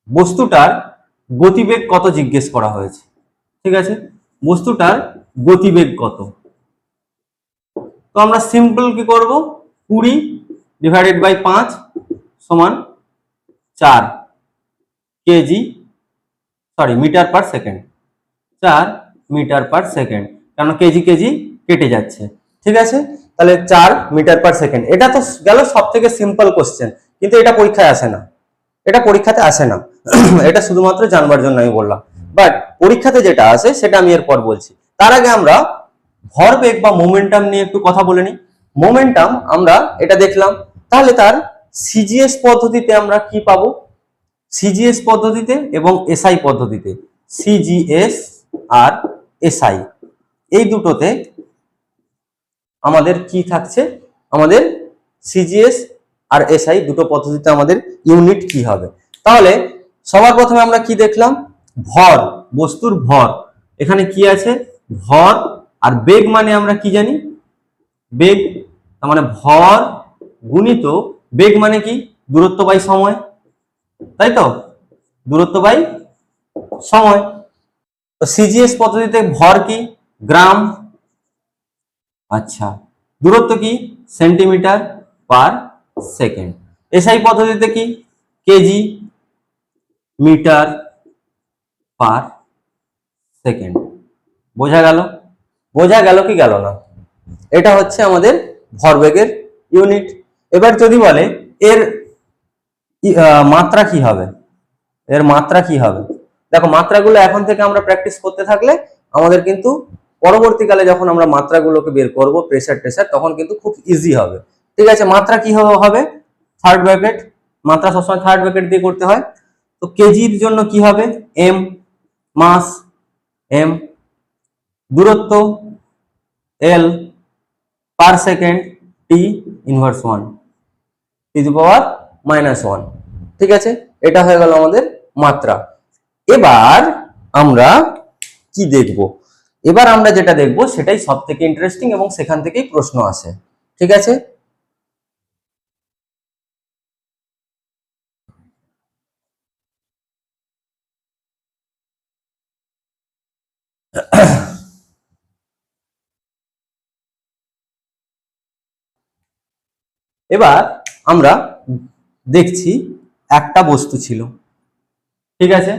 বস্তুটার গতিবেগ কত জিজ্ঞেস করা হয়েছে। ঠিক আছে, বস্তুটার গতিবেগ কত? তো আমরা সিম্পল কি করব, 20 ডিভাইডেড বাই 5 সমান 4 KG, sorry metre per second, 4 metre per second, কারণ কেজি কেজি কেটে যাচ্ছে। ঠিক আছে, তাহলে 4 মিটার পার সেকেন্ড। এটা তো গেল সব থেকে সিম্পল কোশ্চেন, কিন্তু এটা পরীক্ষায় আসে না, এটা পরীক্ষাতে আসে না। এটা শুধুমাত্র জানবার জন্য আমি বললাম, বাট পরীক্ষাতে যেটা আসে সেটা আমি এরপর বলছি। তার আগে আমরা ভরবেগ বা মোমেন্টাম নিয়ে একটু কথা বলে নিই। মোমেন্টাম আমরা এটা দেখলাম, তাহলে তার সিজিএস পদ্ধতিতে আমরা কি পাবো? সিজিএস পদ্ধতিতে এবং এসআই পদ্ধতিতে, সিজিএস আর এসআই এই দুটোতে আমাদের কি থাকছে, আমাদের সিজিএস আর এসআই দুটো পদ্ধতিতে আমাদের ইউনিট কি হবে। তাহলে সবার প্রথমে আমরা কি দেখলাম, ভর, বস্তুর ভর, এখানে কি আছে ভর, আর বেগ মানে আমরা কি জানি, বেগ, তার মানে ভর গুণিত বেগ মানে কি, দূরত্ব বাই সময়, তাই তো, দূরত্ব বাই সময়। তো সিজিএস পদ্ধতিতে ভর কি, গ্রাম, আচ্ছা, দূরত্ব কি, সেন্টিমিটার পার সেকেন্ড। এসআই পদ্ধতিতে কি, কেজি মিটার পার সেকেন্ড। বোঝা গেল? বোঝা গেল কি গেল না? এটা হচ্ছে আমাদের ভরবেগের ইউনিট। এবার যদি বলে এর মাত্রা কি হবে, এর মাত্রা কি হবে, দেখো মাত্রাগুলো এখন থেকে আমরা প্র্যাকটিস করতে থাকলে আমাদের কিন্তু পরবর্তীকালে যখন আমরা মাত্রাগুলোকে বের করব, প্রেসার টেসার, তখন কিন্তু খুব ইজি হবে। ঠিক আছে, মাত্রা কি হবে, থার্ড ব্র্যাকেট, মাত্রা সবসময় থার্ড ব্র্যাকেট দিয়ে করতে হয়। তো কেজির জন্য কি হবে, এম, মাস এম, দূরত্ব এল, পার সেকেন্ড টি ইনভার্স 1 টি টু পাওয়ার -1। ঠিক আছে, এটা হয়ে গেল আমাদের মাত্রা। এবার আমরা কি দেখব, এবার আমরা যেটা দেখব সেটাই সব থেকে ইন্টারেস্টিং এবং সেখান থেকেই প্রশ্ন আসে। ঠিক আছে, এবার আমরা দেখছি একটা বস্তু ছিল। ঠিক আছে,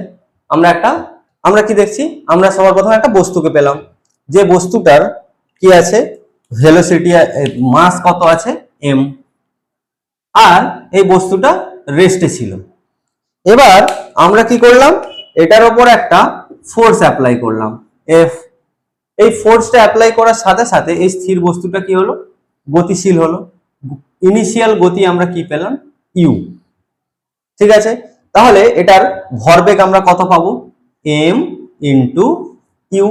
আমরা কি দেখছি, আমরা সবার প্রথমে একটা বস্তুকে পেলাম, যে বস্তুটার কি আছে, ভেলোসিটি, মাস কত আছে এম, আর এই বস্তুটা রেস্টে ছিল। এবার আমরা কি করলাম, এটার উপর একটা ফোর্স অ্যাপ্লাই করলাম, এফ। এই ফোর্সটা অ্যাপ্লাই করার সাথে সাথে এই স্থির বস্তুটা কি হলো, গতিশীল হলো। ইনিশিয়াল গতি আমরা কি পেলাম, ইউ। ঠিক আছে, তাহলে এটার ভরবেগ আমরা কত পাবো, এম ইন্টু ইউ।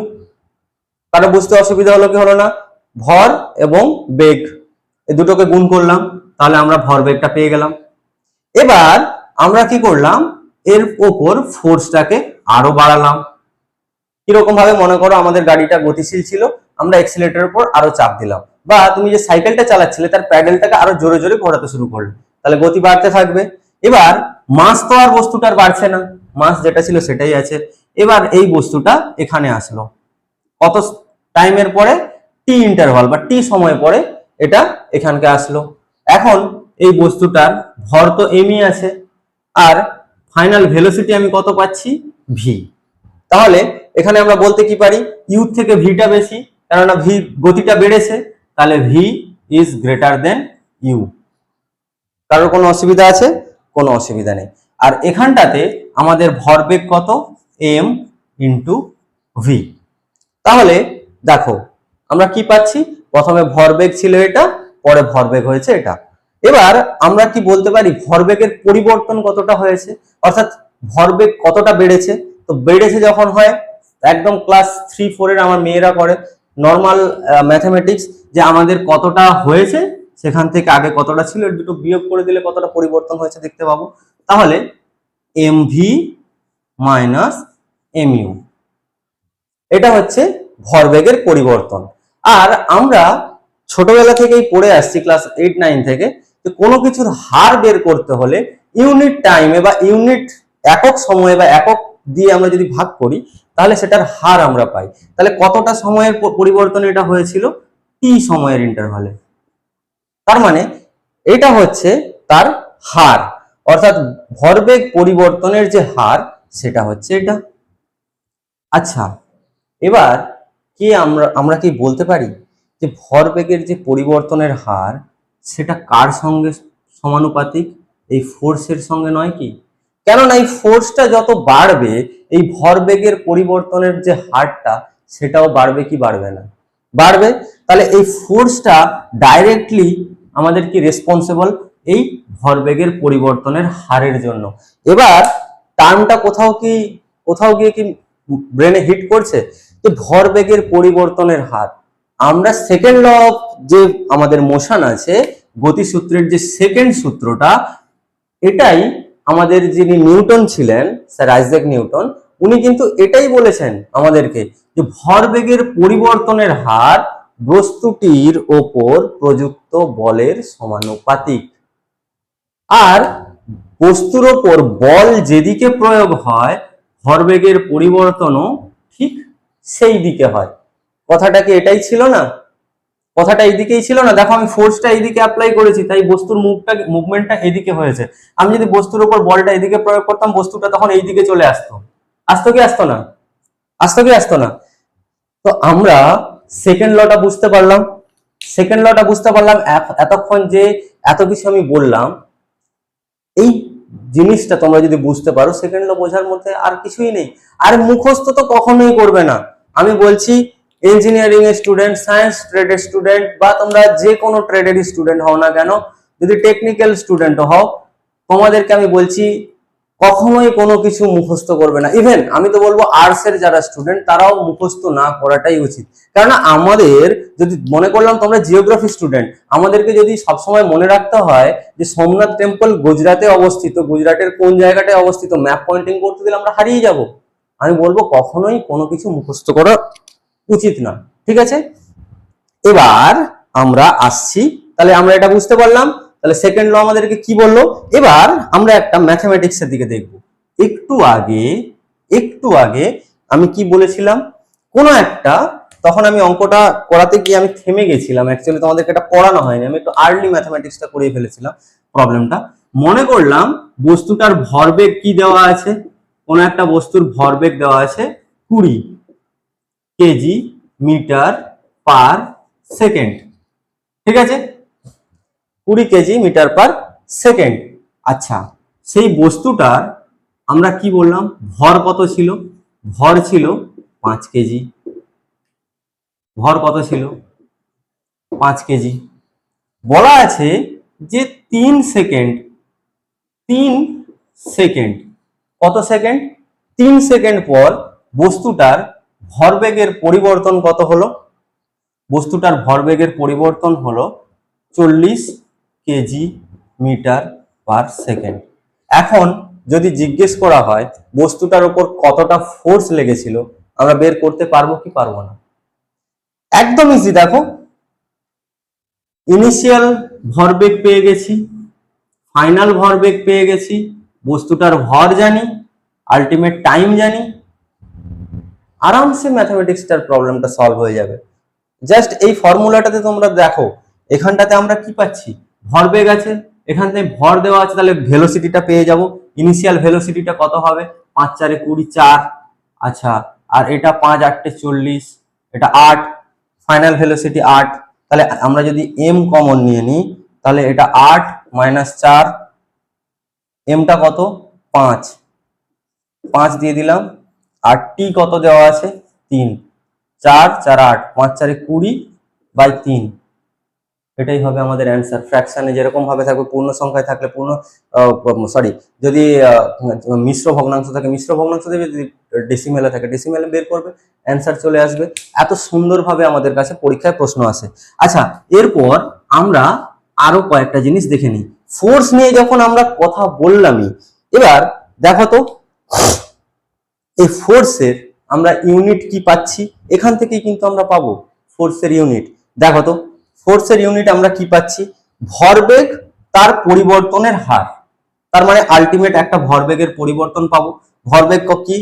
কারো বুঝতে অসুবিধা হলো কি হলো না, ভর এবং বেগ এই দুটোকে গুণ করলাম, তাহলে আমরা ভরবেগটা পেয়ে গেলাম। এবার আমরা কি করলাম, এর ওপর ফোর্সটাকে আরো বাড়ালাম। কিরকম ভাবে, মনে করো আমাদের গাড়িটা গতিশীল ছিল, আমরা এক্সিলারেটরের উপর আরো চাপ দিলাম, বা তুমি যে সাইকেলটা চালাচ্ছিলে তার প্যাডেলটাকে আরো জোরে জোরে ঘোরাতে শুরু করলে, তাহলে গতি বাড়তে থাকবে। এবার মাস তো আর বস্তুটার বাড়ছে না, মাস যেটা ছিল সেটাই আছে। এবার এই বস্তুটা এখানে আসলো কত টাইমের পরে, টি ইন্টারভাল বা টি সময় পরে এটা এখানকে আসলো। এখন এই বস্তুটার ভর তো এমই আছে, আর ফাইনাল ভেলোসিটি আমি কত পাচ্ছি, ভি। তাহলে এখানে আমরা বলতে কি পারি, ইউ থেকে ভিটা বেশি, কেননা ভি গতিটা বেড়েছে, তাহলে V is greater than U. কারোর কোনো অসুবিধা আছে, কোনো অসুবিধা নেই। আর এখানটাতে আমাদের ভরবেগ কত, এম ইন্টু ভি। তাহলে দেখো আমরা কি পাচ্ছি, প্রথমে ভরবেগ ছিল এটা, পরে ভরবেগ হয়েছে এটা। এবার আমরা কি বলতে পারি ভরবেগের পরিবর্তন কতটা হয়েছে, অর্থাৎ ভরবেগ কতটা বেড়েছে। তো বেড়েছে যখন হয়, একদম ক্লাস 3-4 এর আমার মেয়েরা করে নর্মাল ম্যাথমেটিক্স, যে আমাদের কতটা হয়েছে সেখান থেকে আগে কতটা ছিল এর দুটো বিয়োগ করে দিলে কতটা পরিবর্তন হয়েছে দেখতে পাবো। তাহলে এমভি মাইনাস এমইউ, এটা হচ্ছে ভরবেগের পরিবর্তন। আর আমরা ছোটবেলা থেকেই পড়ে আসছি ক্লাস 8-9 থেকে, যে কোনো কিছুর হার বের করতে হলে ইউনিট টাইমে বা ইউনিট একক সময়ে বা একক দিয়ে আমরা যদি ভাগ করি তাহলে সেটার হার আমরা পাই। তাহলে কতটা সময়ের পরিবর্তন এটা হয়েছিল, টি সময়ের ইন্টারভালে। তার মানে এটা হচ্ছে তার হার, অর্থাৎ ভরবেগ পরিবর্তনের যে হার সেটা হচ্ছে এটা। আচ্ছা, এবার কি আমরা কি বলতে পারি যে ভরবেগের যে পরিবর্তনের হার সেটা কার সঙ্গে সমানুপাতিক, এই ফোর্সের সঙ্গে নয় কি? কেননা এই ফোর্সটা যত বাড়বে এই ভরবেগের পরিবর্তনের যে হারটা সেটাও বাড়বে কি বাড়বে না? বাড়বে। তাহলে এই ফোর্সটা ডাইরেক্টলি আমাদের কি রেসপন্সিবল এই ভরবেগের পরিবর্তনের হারের জন্য। এবার টার্মটা কোথাও গিয়ে কি ব্রেনে হিট করছে, যে ভরবেগের পরিবর্তনের হার। আমরা সেকেন্ড ল অফ যে আমাদের মোশন আছে, গতিসূত্রের যে সেকেন্ড সূত্রটা, এটাই আমাদের যিনি নিউটন ছিলেন, স্যার আইজ্যাক নিউটন, উনি কিন্তু এটাই বলেছেন আমাদেরকে যে ভরবেগের পরিবর্তনের হার বস্তুটির ওপর প্রযুক্ত বলের সমানুপাতিক। আর বস্তুর ওপর বল যেদিকে প্রয়োগ হয় ভরবেগের পরিবর্তনও ঠিক সেই দিকে হয়। কথাটা কি এটাই ছিল না? কথাটা এইদিকেই ছিল না? দেখো আমি ফোর্সটা এইদিকে অ্যাপ্লাই করেছি, তাই বস্তুর মুভমেন্টটা এদিকে হয়েছে। আমি যদি বস্তুর উপর বলটা এদিকে প্রয়োগ করতাম বস্তুটা তখন এইদিকে চলে আসতো। আসতো কি আসতো না? আসতো কি আসতো না? তো আমরা সেকেন্ড লটা বুঝতে পারলাম। সেকেন্ড লটা বুঝতে পারলাম এতক্ষণ যে এত কিছু আমি বললাম, এই জিনিসটা তোমরা যদি বুঝতে পারো সেকেন্ড ল বোঝার মধ্যে আর কিছুই নেই। আর মুখস্থ তো কখনোই করবে না। আমি বলছি ইঞ্জিনিয়ারিং এর স্টুডেন্ট, সায়েন্স ট্রেডের স্টুডেন্ট, বা তোমরা যে কোনো ট্রেডের স্টুডেন্ট হও না কেন, যদি টেকনিক্যাল স্টুডেন্ট হও, তোমাদেরকে আমি বলছি কখনোই কোনো কিছু মুখস্থ করবে না। ইভেন আমি তো বলবো আর্টস এর যারা স্টুডেন্ট তারাও মুখস্থ না করাটাই উচিত। কারণ আমাদের যদি মনে করলাম তোমরা জিওগ্রাফি স্টুডেন্ট, আমাদেরকে যদি সবসময় মনে রাখতে হয় যে সোমনাথ টেম্পল গুজরাটে অবস্থিত, গুজরাটের কোন জায়গাটায় অবস্থিত ম্যাপ পয়েন্টিং করতে দিলে আমরা হারিয়ে যাব। আমি বলবো কখনোই কোনো কিছু মুখস্থ করা উচিত না। ঠিক আছে, এবার আমরা আসছি, তাহলে আমরা এটা বুঝতে পারলাম। তাহলে সেকেন্ড ল আমাদেরকে কি বললো, এবার আমরা একটা ম্যাথমেটিক্সের দিকে দেখব। একটু আগে আমি কি বলেছিলাম, কোন একটা, তখন আমি অঙ্কটা করাতে গিয়ে আমি থেমে গেছিলাম, অ্যাকচুয়ালি তোমাদেরকে এটা পড়ানো হয়নি, আমি একটু আর্লি ম্যাথমেটিক্সটা করিয়ে ফেলেছিলাম প্রবলেমটা। মনে করলাম বস্তুটার ভরবেগ কি দেওয়া আছে, কোন একটা বস্তুর ভরবেগ দেওয়া আছে 20 কেজি মিটার পার সেকেন্ড। ঠিক আছে, 20 কেজি মিটার পার সেকেন্ড। আচ্ছা, সেই বস্তুটার আমরা কি বললাম ভর কত ছিল? ভর ছিল 5 কেজি। ভর কত ছিল? 5 কেজি। বলা আছে যে 3 সেকেন্ড, 3 সেকেন্ড, কত সেকেন্ড? 3 সেকেন্ড পর বস্তুটার ভরবেগের পরিবর্তন কত হলো? বস্তুটার ভরবেগের পরিবর্তন হলো 40 কেজি মিটার পার সেকেন্ড। এখন যদি জিজ্ঞেস করা হয় বস্তুটার উপর কতটা ফোর্স লেগেছিল, আমরা বের করতে পারবো কি পারবো না? একদম ইজি। দেখো, ইনিশিয়াল ভরবেগ পেয়ে গেছি, ফাইনাল ভরবেগ পেয়ে গেছি, বস্তুটার ভর জানি, আলটিমেট টাইম জানি, আরামসে ম্যাথমেটিক্সটার প্রবলেমটা সলভ হয়ে যাবে। জাস্ট এই ফর্মুলাটাতে তোমরা দেখো, এখানটাতে আমরা কি পাচ্ছি, ভরবেগ আছে, এখান থেকে ভর দেওয়া আছে, তাহলে ভেলোসিটিটা পেয়ে যাব। ইনিশিয়াল ভেলোসিটিটা কত হবে? 5 4 20 4। আচ্ছা, আর এটা 5 8 40, এটা 8। Final velocity 8। তাহলে আমরা যদি এম কমন নিয়ে নিই তাহলে এটা 8 - 4, এমটা কত? 5 দিয়ে দিলাম। আর টি কত দেওয়া আছে? 3। 4 4 8 5 4 20/3, এটাই হবে আমাদের অ্যান্সার। ফ্র্যাকশনে যেরকম ভাবে থাকবে, পূর্ণ সংখ্যায় থাকলে সরি, যদি মিশ্র ভগ্নাংশ থাকে মিশ্র ভগ্নাংশ দেবে, যদি ডেসিমেলে থাকে ডেসিমেলে বের করবে, অ্যান্সার চলে আসবে। এত সুন্দরভাবে আমাদের কাছে পরীক্ষায় প্রশ্ন আসে। আচ্ছা, এরপর আমরা আরো কয়েকটা জিনিস দেখে নিই। ফোর্স নিয়ে যখন আমরা কথা বললামই, এবার দেখো তো এই ফোর্সের আমরা ইউনিট কি পাচ্ছি, এখান থেকেই কিন্তু আমরা পাবো ফোর্সের ইউনিট। দেখো তো ফোর্সের ইউনিট আমরা কি পাচ্ছি, ভরবেগ তার পরিবর্তনের হার। তার মানে আলটিমেট একটা ভরবেগের পরিবর্তন পাবো। ভরবেগ কি,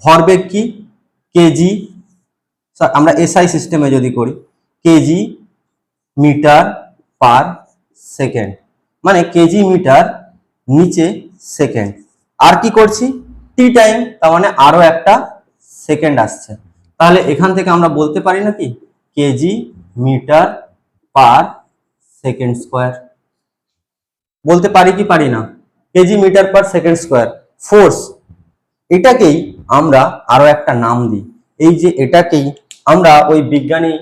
ভরবেগ কি কেজি, আমরা এসআই সিস্টেমে যদি করি কেজি মিটার পার সেকেন্ড, মানে কেজি মিটার নিচে সেকেন্ড। আর কি করছি, টি টাইম, তার মানে আরো একটা সেকেন্ড আসছে। তাহলে এখান থেকে আমরা বলতে পারি না কি KG metre per second square, বলতে পারি কি পারি না, KG metre per second square. Force, এটাকেই আমরা আরো একটা নাম দিই। এই যে এটাকেই আমরা ওই বিজ্ঞানী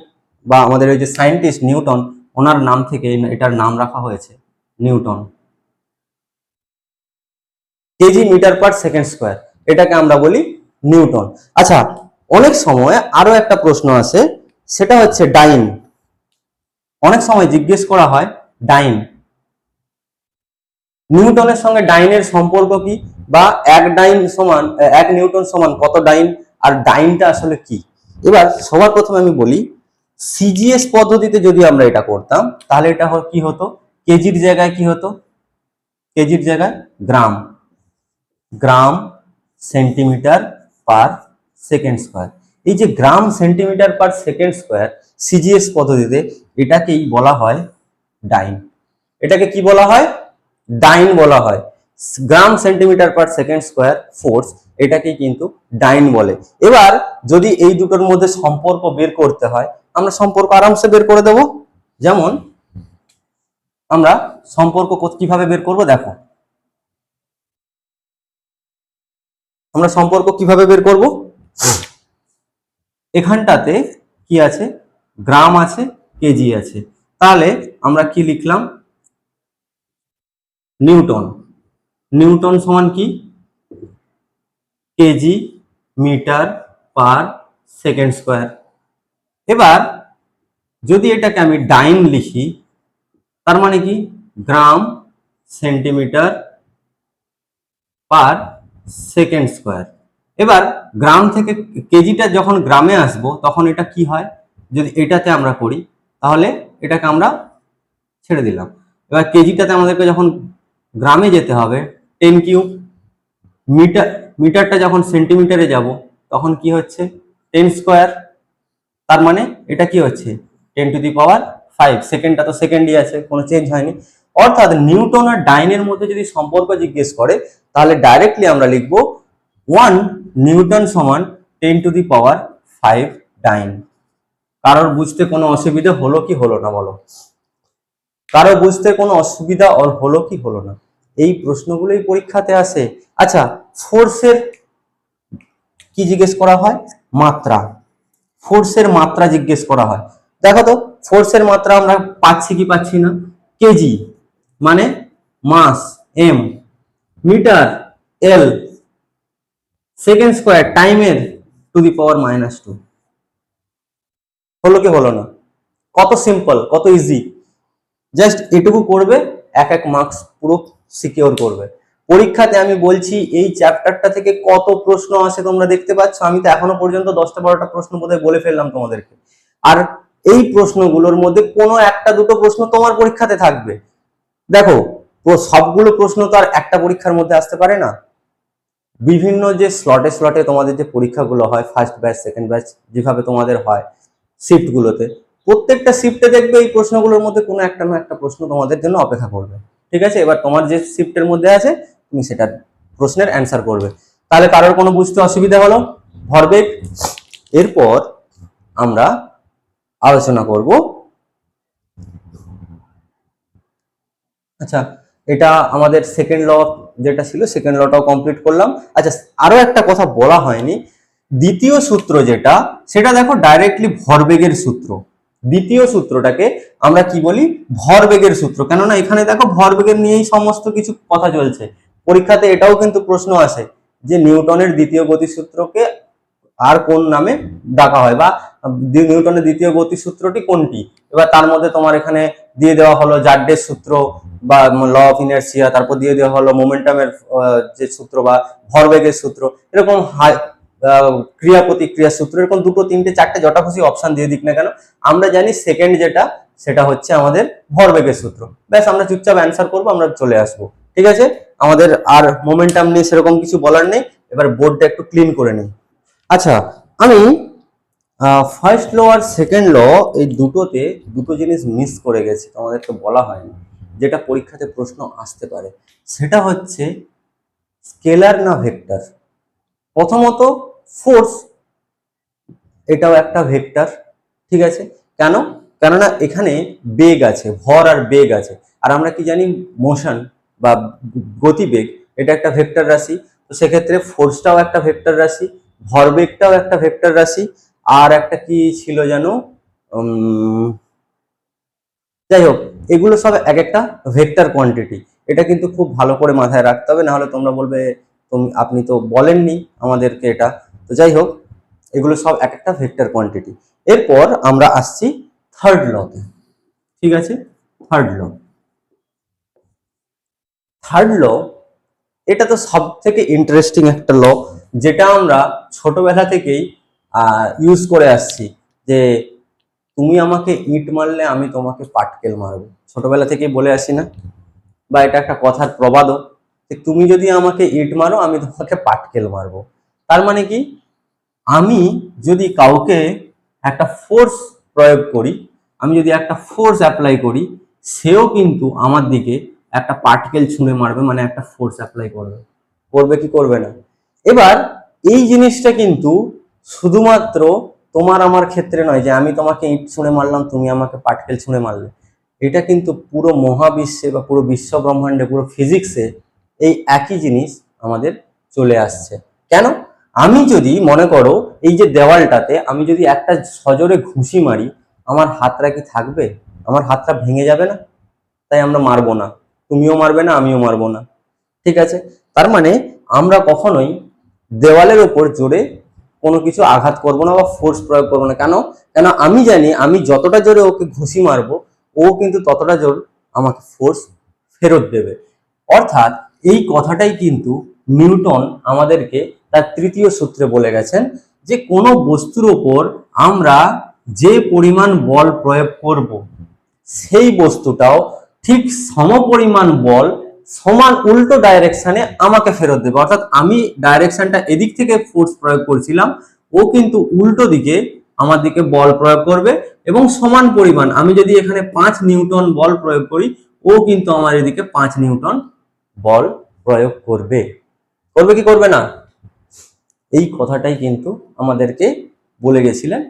বা আমাদের ওই যে সায়েন্টিস্ট নিউটন, ওনার নাম থেকে এটার নাম রাখা হয়েছে Newton. KG metre per second square, এটাকে আমরা বলি নিউটন। আচ্ছা, অনেক সময় আরো একটা প্রশ্ন আছে, সেটা হচ্ছে ডাইন। অনেক সময় জিজ্ঞেস করা হয় ডাইন, নিউটনের সঙ্গে ডাইনের সম্পর্ক কি, বা এক ডাইন সমান এক নিউটন সমান কত ডাইন, আর ডাইনটা আসলে কি। এবার সবার প্রথমে আমি বলি, সিজিএস পদ্ধতিতে যদি আমরা এটা করতাম তাহলে এটা কি হতো, কেজির জায়গায় কি হতো, কেজির জায়গায় gram, gram centimetre per second square. এই যে gram centimetre per second square CGS পদ্ধতিতে, এটাকেই বলা হয় ডাইন। এটাকে কি বলা হয়, ডাইন বলা হয়। গ্রাম centimetre per second square force, এটাকে কিন্তু ডাইন বলে। এবার যদি এই দুটোর মধ্যে সম্পর্ক বের করতে হয়, আমরা সম্পর্ক আরামসে বের করে দেব। যেমন আমরা সম্পর্ক কিভাবে বের করব, দেখো আমরা সম্পর্ক কিভাবে বের করব, এখানটাতে কি আছে, গ্রাম আছে, কেজি আছে, তাহলে আমরা কি লিখলাম, নিউটন, নিউটন সমান কি KG metre per second square. এবার যদি এটাকে আমি ডাইন লিখি, তার মানে কি gram centimetre per second square. এবার গ্রাম থেকে কেজিটা যখন গ্রামে আসবো তখন এটা কি হয়, যদি এটাতে আমরা করি তাহলে এটাকে আমরা ছেড়ে দিলাম। এবার কেজিটাতে আমাদেরকে যখন গ্রামে যেতে হবে 10 কিউব, মিটার মিটারটা যখন সেন্টিমিটারে যাব তখন কি হচ্ছে 10 স্কোয়ার। তার মানে এটা কি হচ্ছে 10⁵, সেকেন্ডটা তো সেকেন্ডই আছে, কোনো চেঞ্জ হয়নি। অর্থাৎ নিউটন আর ডাইনের মধ্যে যদি সম্পর্ক জিজ্ঞেস করে তাহলে ডাইরেক্টলি আমরা লিখব 1 নিউটন সমান 10⁵ ডাইন। কারোর বুঝতে কোনো অসুবিধা হলো কি হলো না বলো, কারো বুঝতে কোনো অসুবিধা হলো কি হলো না, এই প্রশ্নগুলোই পরীক্ষাতে আসে। আচ্ছা, ফোর্সের কি জিজ্ঞেস করা হয়, মাত্রা, ফোর্সের মাত্রা জিজ্ঞেস করা হয়। দেখো তো ফোর্সের মাত্রা আমরা পাচ্ছি কি পাচ্ছি না, কেজি মানে মাস এম, মিটার এল, সেকেন্ড স্কোয়ার টাইমের টু দি পাওয়ার -2। হলো কি হলো না, কত সিম্পল, কত ইজি, জাস্ট এটুকু করবে, এক মার্কস পুরো সিকিউর করবে। পরীক্ষাতে আমি বলছি এই চ্যাপ্টারটা থেকে কত প্রশ্ন আসে তোমরা দেখতে পাচ্ছ, আমি তো এখনো পর্যন্ত 10টা 12টা প্রশ্ন বোধহয় বলে ফেললাম তোমাদেরকে। আর এই প্রশ্নগুলোর মধ্যে কোনো একটা দুটো প্রশ্ন তোমার পরীক্ষাতে থাকবে। দেখো সবগুলো প্রশ্ন তো আর একটা পরীক্ষার মধ্যে আসতে পারে না, বিভিন্ন যে স্লটে স্লটে তোমাদের যে পরীক্ষাগুলো হয়, ফার্স্ট ব্যাচ সেকেন্ড ব্যাচ যেভাবে তোমাদের হয় শিফটগুলোতে, প্রত্যেকটা শিফটে দেখবে এই প্রশ্নগুলোর মধ্যে কোনো একটা না একটা প্রশ্ন তোমাদের জন্য অপেক্ষা করবে। ঠিক আছে, এবার তোমার যে শিফটের মধ্যে আছে তুমি সেটার প্রশ্নের অ্যান্সার করবে। তাহলে কারোর কোনো বুঝতে অসুবিধা হলো, ভরবেগ। এরপর আমরা আলোচনা করব, আচ্ছা এটা আমাদের সেকেন্ড ল যেটা ছিল, সেকেন্ড লটাও কমপ্লিট করলাম। আচ্ছা, আরো একটা কথা বলা হয়নি, দ্বিতীয় সূত্র যেটা, সেটা দেখো ডাইরেক্টলি ভরবেগের সূত্র। দ্বিতীয় সূত্রটাকে আমরা কি বলি? ভরবেগের সূত্র। কেননা এখানে দেখো ভরবেগের নিয়েই সমস্ত কিছু কথা চলছে। পরীক্ষাতে এটাও কিন্তু প্রশ্ন আসে যে নিউটনের দ্বিতীয় গতিসূত্রকে আর কোন নামে ডাকা হয়, বা নিউটনের দ্বিতীয় গতিসূত্রটি কোনটি। এবার তার মধ্যে তোমার এখানে দিয়ে দেওয়া হলো জার্ডের সূত্র বা ল অফ ইনার্সিয়া, তারপর দিয়ে দেওয়া হলো মোমেন্টামের যে সূত্র বা ভরবেগের সূত্র, এরকম ক্রিয়া প্রতিক্রিয়া সূত্র, এরকম দুটো তিনটে চারটে যটা খুশি অপশন দিয়ে দিক না কেন, আমরা জানি সেকেন্ড যেটা সেটা হচ্ছে আমাদের ভরবেগের সূত্র। ব্যাস আমরা চুপচাপ অ্যান্সার করবো, আমরা চলে আসবো। ঠিক আছে, আমাদের আর মোমেন্টাম নিয়ে সেরকম কিছু বলার নেই। এবার বোর্ডটা একটু ক্লিন করে নিই। আচ্ছা, আমি ফার্স্ট ল আর সেকেন্ড ল এই দুটোতে দুটো জিনিস মিস করে গেছি, তোমাদেরকে বলা হয়নি, যেটা পরীক্ষাতে প্রশ্ন আসতে পারে। সেটা হচ্ছে স্কেলার না ভেক্টর। প্রথমত ফোর্স, এটাও একটা ভেক্টর। ঠিক আছে, কেন? কেননা এখানে বেগ আছে, ভর আর বেগ আছে। আর আমরা কি জানি, মোশন বা গতিবেগ এটা একটা ভেক্টর রাশি। তো সেক্ষেত্রে ফোর্সটাও একটা ভেক্টর রাশি, ভরবেগটাও একটা ভেক্টর রাশি, আর একটা কি ছিল যেন, যাই হোক, এগুলো সব এক একটা ভেক্টর কোয়ান্টিটি। এটা কিন্তু খুব ভালো করে মাথায় রাখতে হবে, নাহলে তোমরা বলবে আপনি তো বলেননি আমাদেরকে এটা। তো যাই হোক, এগুলো সব এক একটা ভেক্টর কোয়ান্টিটি। এরপর আমরা আসছি থার্ড লতে। ঠিক আছে, থার্ড ল। থার্ড ল এটা তো সব থেকে ইন্টারেস্টিং একটা ল, যেটা আমরা ছোটবেলা থেকেই ইউজ করে আসছি, যে তুমি আমাকে ইট মারলে আমি তোমাকে পাটকেল মারবো। ছোটবেলা থেকেই বলে আসি না? বা এটা একটা কথার প্রবাদও, যে তুমি যদি আমাকে ইট মারো আমি তোমাকে পাটকেল মারবো। তার মানে কি, আমি যদি কাউকে একটা ফোর্স প্রয়োগ করি, আমি যদি একটা ফোর্স অ্যাপ্লাই করি, সেও কিন্তু আমার দিকে একটা পার্টিকেল ছুঁড়ে মারবে, মানে একটা ফোর্স অ্যাপ্লাই করবে। করবে কি করবে না? এবার এই জিনিসটা কিন্তু শুধুমাত্র তোমার আমার ক্ষেত্রে নয়, যে আমি তোমাকে ইট ছুঁড়ে মারলাম, তুমি আমাকে পার্টিকেল ছুঁড়ে মারলে। এটা কিন্তু পুরো মহাবিশ্বে বা পুরো বিশ্ব ব্রহ্মাণ্ডে, পুরো ফিজিক্সে এই একই জিনিস আমাদের চলে আসছে। কেন? আমি যদি মনে করো এই যে দেওয়ালটাতে আমি যদি একটা সজোরে ঘুষি মারি, আমার হাতটা কি থাকবে? আমার হাতটা ভেঙে যাবে না? তাই আমরা মারবো না, তুমিও মারবে না, আমিও মারবো না। ঠিক আছে, তার মানে আমরা কখনোই দেওয়ালের উপর জোরে কোনো কিছু আঘাত করবো না বা ফোর্স প্রয়োগ করবো না। কেন? কেন আমি জানি আমি যতটা জোরে ওকে ঘুষি মারবো, ও কিন্তু ততটা জোর আমাকে ফোর্স ফেরত দেবে। অর্থাৎ এই কথাটাই কিন্তু নিউটন আমাদেরকে তার তৃতীয় সূত্রে বলে গেছেন, যে কোনো বস্তুর উপর আমরা যে পরিমাণ বল প্রয়োগ করব, সেই বস্তুটাও ঠিক সমপরিমাণ বল সমান উল্টো ডাইরেকশনে আমাকে ফেরত দেবে। অর্থাৎ আমি ডাইরেকশনটা এদিক থেকে ফোর্স প্রয়োগ করছিলাম, ও কিন্তু উল্টো দিকে আমার দিকে বল প্রয়োগ করবে, এবং সমান পরিমাণ, আমি যদি এখানে 5 নিউটন বল প্রয়োগ করি, ও কিন্তু আমার এদিকে 5 নিউটন বল প্রয়োগ করবে। করবে কি করবে না? এই কথাটাই কিন্তু আমাদেরকে বলে গেছিলেন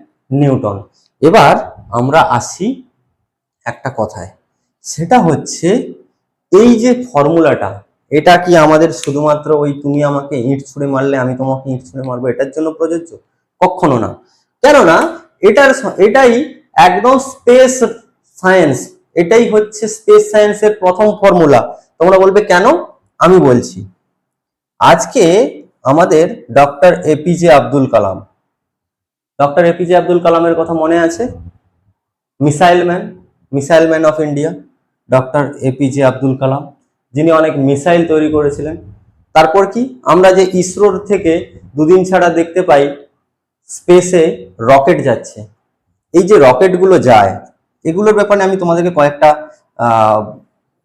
নিউটন। এবার আমরা আসি একটা কথায়, সেটা হচ্ছে এই যে ফর্মুলাটা, এটা কি আমাদের শুধুমাত্র ওই তুমি আমাকে ইট ছুঁড়ে মারলে আমি তোমাকে ইট ছুঁড়ে মারবো এটার জন্য প্রযোজ্য? কখনো না। কেননা এটাই একদম স্পেস সায়েন্স, এটাই হচ্ছে স্পেস সায়েন্সের প্রথম ফর্মুলা। তোমরা বলবে কেন? আমি বলছি। আজকে আমাদের doctor APJ Abdul Kalam, doctor APJ Abdul কালামের কথা মনে আছে? Missile man of India, doctor APJ Abdul Kalam, যিনি অনেক মিসাইল তৈরি করেছিলেন। তারপর কি, আমরা যে ইসরোর থেকে দুদিন ছাড়া দেখতে পাই স্পেসে রকেট যাচ্ছে। এই যে রকেটগুলো যায়, এগুলোর ব্যাপারে আমি তোমাদেরকে কয়েকটা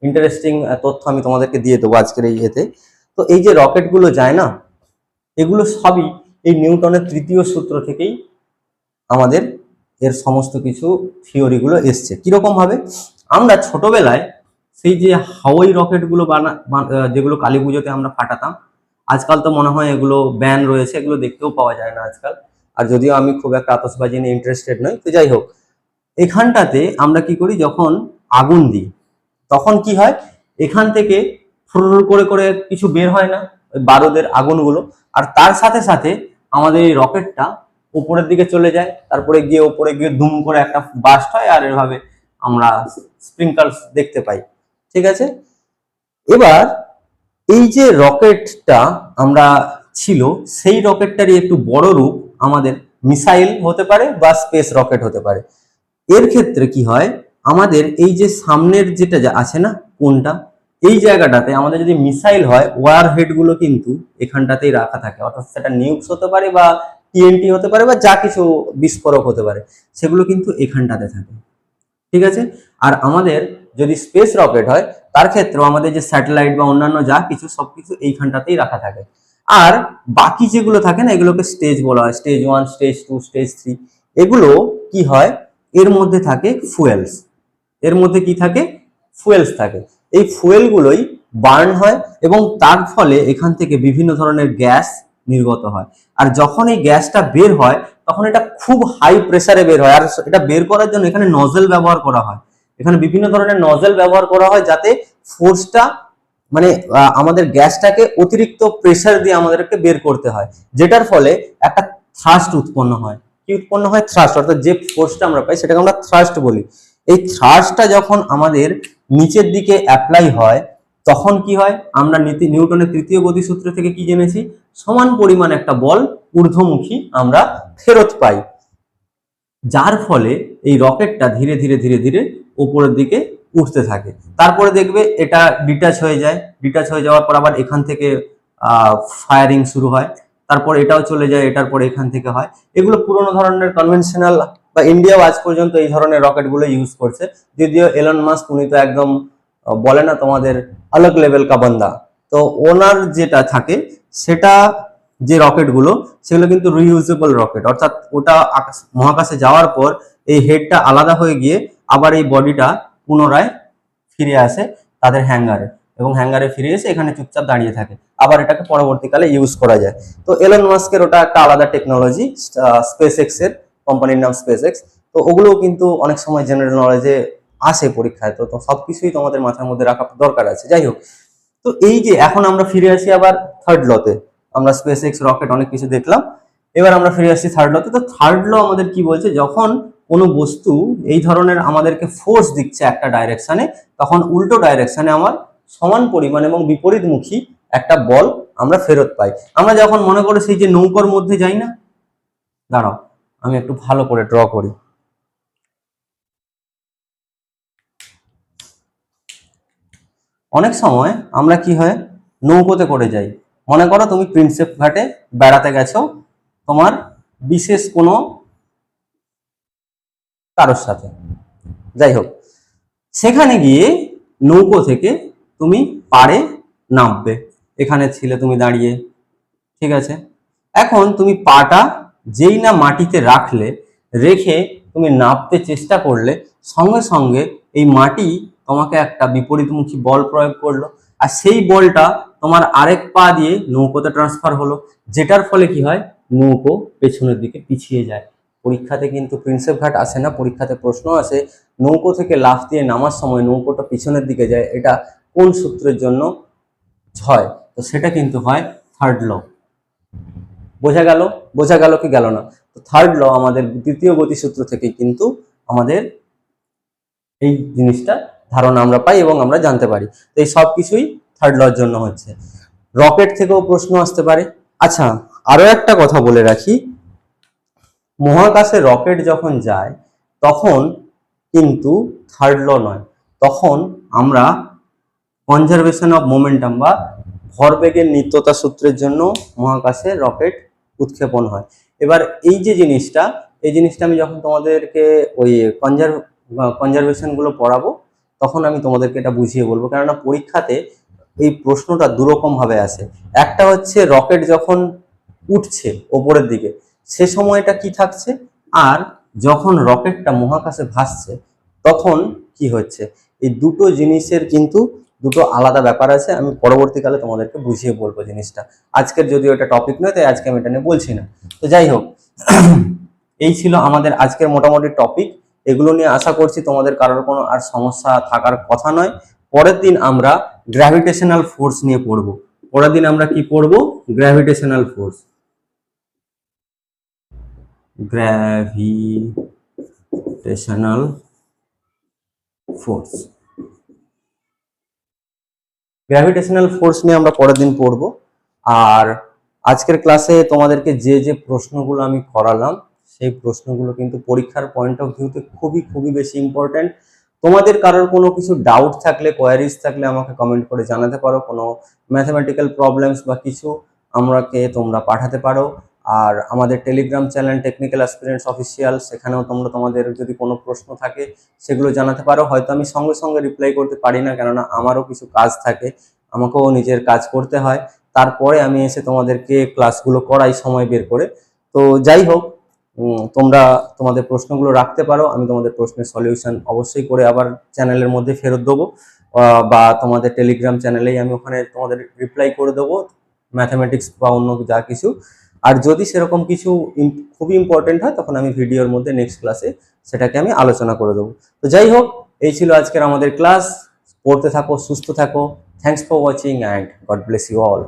ইন্টারেস্টিং তথ্য আমি তোমাদেরকে দিয়ে দেবো আজকের এই এতে। তো এই যে রকেটগুলো যায় না, এগুলো সবই এই নিউটনের তৃতীয় সূত্র থেকেই আমাদের এর সমস্ত কিছু থিওরিগুলো এসছে। কিরকম ভাবে? আমরা ছোটবেলায় সেই যে হাওয়াই রকেটগুলো যেগুলো কালী পুজোতে আমরা ফাটাতাম, আজকাল তো মনে হয় এগুলো ব্যান রয়েছে, এগুলো দেখতেও পাওয়া যায় না আজকাল। আর যদিও আমি খুব একটা আতশবাজি নিয়ে ইন্টারেস্টেড নই, তো যাই হোক, এখানটাতে আমরা কি করি, যখন আগুন দিই তখন কি হয়, এখান থেকে ফুর করে করে কিছু বের হয় না, ওই বারুদের আগুনগুলো, আর তার সাথে সাথে আমাদের এই রকেটটা উপরের দিকে চলে যায়, তারপরে গিয়ে উপরে গিয়ে দুম করে একটা বাস্ট হয়, আর এভাবে আমরা স্প্রিঙ্কলস দেখতে পাই। ঠিক আছে, এবার এই যে রকেটটা আমরা ছিল, সেই রকেটটারই একটু বড় রূপ আমাদের মিসাইল হতে পারে বা স্পেস রকেট হতে পারে। এর ক্ষেত্রে কি হয়, আমাদের এই যে সামনের যেটা আছে না কোনটা, এই জায়গাটাতে আমাদের যদি মিসাইল হয়, ওয়ার হেড গুলো কিন্তু এখানটাতেই রাখা থাকে, অর্থাৎ সেটা নিউক্স হতে পারে বা টিএনটি হতে পারে বা যা কিছু বিস্ফোরক হতে পারে, সেগুলো কিন্তু এখানটাতে থাকে। ঠিক আছে, আর আমাদের যদি স্পেস রকেট হয়, তার ক্ষেত্রেও আমাদের যে স্যাটেলাইট বা অন্যান্য যা কিছু সবকিছু এইখানটাতেই রাখা থাকে। আর বাকি যেগুলো থাকে না, এগুলোকে স্টেজ বলা হয়, স্টেজ 1, স্টেজ 2, স্টেজ 3। এগুলো কি হয়, এর মধ্যে থাকে ফুয়েলস, এর মধ্যে কি থাকে, ফুয়েলস থাকে। এই ফুয়েলগুলোই বার্ন হয় এবং তার ফলে এখান থেকে বিভিন্ন ধরনের গ্যাস নির্গত হয়। আর যখন এই গ্যাসটা বের হয়, তখন এটা খুব হাই প্রেসারে বের হয়, আর এটা বের করার জন্য এখানে নজেল ব্যবহার করা হয়। এখানে বিভিন্ন ধরনের নজেল ব্যবহার করা হয়, যাতে ফোর্সটা মানে আমাদের গ্যাসটাকে অতিরিক্ত প্রেসার দিয়ে আমাদেরকে বের করতে হয়, যেটার ফলে একটা থ্রাস্ট উৎপন্ন হয়। কি উৎপন্ন হয়, থ্রাস্ট, অর্থাৎ যে ফোর্সটা আমরা পাই সেটাকে আমরা থ্রাস্ট বলি। এই থ্রাস্টটা যখন আমাদের নিচের দিকে অ্যাপ্লাই হয়, তখন কি হয়, আমরা নিউটনের তৃতীয় গতিসূত্র থেকে কি জেনেছি, সমান পরিমাণ একটা বল ঊর্ধ্বমুখী আমরা ফেরত পাই, যার ফলে এই রকেটটা ধীরে ধীরে ধীরে ধীরে উপরের দিকে উঠতে থাকে। তারপরে দেখবে এটা ডিটাচ হয়ে যায়, ডিটাচ হয়ে যাওয়ার পর আবার এখান থেকে ফায়ারিং শুরু হয়, তারপর এটাও চলে যায়, এটার পর এখান থেকে হয়। এগুলো পুরোনো ধরনের কনভেনশনাল, বা ইন্ডিয়াও আজ পর্যন্ত এই ধরনের রকেটগুলো ইউজ করছে। যদিও এলন মাস্ক উনি তো একদম বলে না তোমাদের আলাগ লেভেল কা বান্দা, তো ওনার যেটা থাকে সেটা, যে রকেটগুলো সেগুলো কিন্তু রিইউজেবল রকেট, অর্থাৎ ওটা মহাকাশে যাওয়ার পর এই হেডটা আলাদা হয়ে গিয়ে আবার এই বডিটা পুনরায় ফিরে আসে তাদের হ্যাঙ্গারে, এবং হ্যাঙ্গারে ফিরে এসে এখানে চুপচাপ দাঁড়িয়ে থাকে, আবার এটাকে পরবর্তীকালে ইউজ করা যায়। তো এলন মাস্কের ওটা একটা আলাদা টেকনোলজি, স্পেস এক্স এর, কোম্পানির নাম স্পেস এক্স। তো ওগুলোও কিন্তু অনেক সময় জেনারেল নলেজে আসে পরীক্ষায়, তো সবকিছুই তোমাদের মাথার মধ্যে রাখা দরকার আছে। যাই হোক, তো এই যে এখন আমরা ফিরে আসি আবার থার্ড লতে, আমরা স্পেস এক্স রকেট অনেক কিছু দেখলাম, এবার আমরা ফিরে আসছি থার্ড লতে। তো থার্ড ল আমাদের কি বলছে, যখন কোনো বস্তু এই ধরনের আমাদেরকে ফোর্স দিচ্ছে একটা ডাইরেকশনে, তখন উল্টো ডাইরেকশনে আমার সমান পরিমাণ এবং বিপরীতমুখী একটা বল আমরা ফেরত পাই। আমরা যখন মনে করি সেই যে নৌকার মধ্যে যাই না, দাঁড়াও আমি একটু ভালো করে ড্র করি। অনেক সময় আমরা কি হয়, নৌকোতে করে যাই। মনে করো তুমি প্রিন্সেপ ঘাটে বেড়াতে গেছো তোমার বিশেষ কোনো কারোর সাথে, যাই হোক, সেখানে গিয়ে নৌকো থেকে তুমি পাড়ে নামবে, এখানে ছিলে তুমি দাঁড়িয়ে, ঠিক আছে। এখন তুমি পাটা যেই না মাটিতে রাখলে, রেখে তুমি নামতে চেষ্টা করলে, সঙ্গে সঙ্গে এই মাটি তোমাকে একটা বিপরীতমুখী বল প্রয়োগ করলো, আর সেই বলটা তোমার আরেক পা দিয়ে নৌকোতে ট্রান্সফার হলো, যেটার ফলে কি হয়, নৌকো পেছনের দিকে পিছিয়ে যায়। পরীক্ষাতে কিন্তু প্রিন্সেপ ঘাট আসে না, পরীক্ষাতে প্রশ্ন আসে নৌকো থেকে লাফ দিয়ে নামার সময় নৌকোটা পিছনের দিকে যায়, এটা কোন সূত্রের জন্য হয়, তো সেটা কিন্তু হয় থার্ড ল। বোঝা গেল, বোঝা গেল কি গেল না? তো থার্ড ল আমাদের দ্বিতীয় গতিসূত্র থেকে কিন্তু আমাদের এই জিনিসটা ধারণা আমরা পাই এবং আমরা জানতে পারি। তো এই সব কিছুই থার্ড লর জন্য হচ্ছে। রকেট থেকেও প্রশ্ন আসতে পারে। আচ্ছা, আরো একটা কথা বলে রাখি, মহাকাশে রকেট যখন যায় তখন কিন্তু থার্ড ল নয়, তখন আমরা কনজারভেশন অফ মোমেন্টাম বা ভরবেগের নিত্যতা সূত্রের জন্য মহাকাশে রকেট উৎক্ষেপণ হয়। এবার এই যে জিনিসটা, এই জিনিসটা আমি যখন তোমাদেরকে ওই কনজারভেশন গুলো পড়াবো, তখন আমি তোমাদেরকে এটা বুঝিয়ে বলবো, কেননা পরীক্ষাতে এই প্রশ্নটা দুরকম ভাবে আসে। একটা হচ্ছে রকেট যখন উঠছে ওপরের দিকে সে সময়টা কি থাকছে, আর যখন রকেটটা মহাকাশে ভাসছে তখন কি হচ্ছে। এই দুটো জিনিসের কিন্তু দুটো আলাদা ব্যাপার আছে, আমি পরবর্তীকালে তোমাদেরকে বুঝিয়ে বলবো জিনিসটা। আজকের যদিও এটা টপিক নয়, তাই আজকে আমি এটা নিয়ে বলছি না। তো যাই হোক, এই ছিল আমাদের আজকের মোটামুটি টপিক। এগুলো নিয়ে আশা করছি তোমাদের কারোর কোনো আর সমস্যা থাকার কথা নয়। পরের দিন আমরা গ্র্যাভিটেশনাল ফোর্স নিয়ে পড়বো। পরের দিন আমরা কি পড়বো, gravitational force. Gravitational force. Gravitational force নিয়ে আমরা পরের দিন পড়বো। আর আজকের ক্লাসে তোমাদেরকে যে যে প্রশ্নগুলো আমি করালাম সেই প্রশ্নগুলো কিন্তু পরীক্ষার পয়েন্ট অফ ভিউতে খুবই খুবই বেশি ইম্পর্টেন্ট। তোমাদের কারোর কোনো কিছু ডাউট থাকলে, কোয়ারিজ থাকলে আমাকে কমেন্ট করে জানাতে পারো। কোনো ম্যাথমেটিক্যাল প্রবলেমস বা কিছু আমাকে তোমরা পাঠাতে পারো। আর আমাদের Telegram channel technical aspirants official, সেখানেও তোমরা তোমাদের যদি কোনো প্রশ্ন থাকে সেগুলো জানাতে পারো। হয়তো আমি সঙ্গে সঙ্গে রিপ্লাই করতে পারি না, কেননা আমারও কিছু কাজ থাকে, আমাকেও নিজের কাজ করতে হয়। তারপরে আমি এসে তোমাদেরকে ক্লাসগুলো করাই সময় বের করে। তো যাই হোক, তোমরা তোমাদের প্রশ্নগুলো রাখতে পারো। আমি তোমাদের প্রশ্নের সলিউশন অবশ্যই করে আবার চ্যানেলের মধ্যে ফেরত দেবো, বা তোমাদের টেলিগ্রাম চ্যানেলেই আমি ওখানে তোমাদের রিপ্লাই করে দেবো, ম্যাথামেটিক্স বা অন্য যা কিছু। আর যদি সেরকম কিছু খুবই ইম্পর্টেন্ট হয় তখন আমি ভিডিওর মধ্যে নেক্সট ক্লাসে সেটাকে আমি আলোচনা করে দেবো। তো যাই হোক, এই ছিল আজকের আমাদের ক্লাস। পড়তে থাকো, সুস্থ থাকো। Thanks for watching and God bless you all.